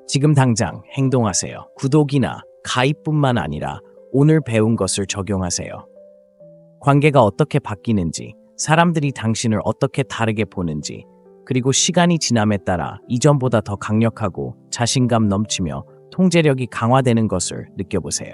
지금 당장 행동하세요. 구독이나 가입뿐만 아니라 오늘 배운 것을 적용하세요. 관계가 어떻게 바뀌는지, 사람들이 당신을 어떻게 다르게 보는지, 그리고 시간이 지남에 따라 이전보다 더 강력하고 자신감 넘치며 통제력이 강화되는 것을 느껴보세요.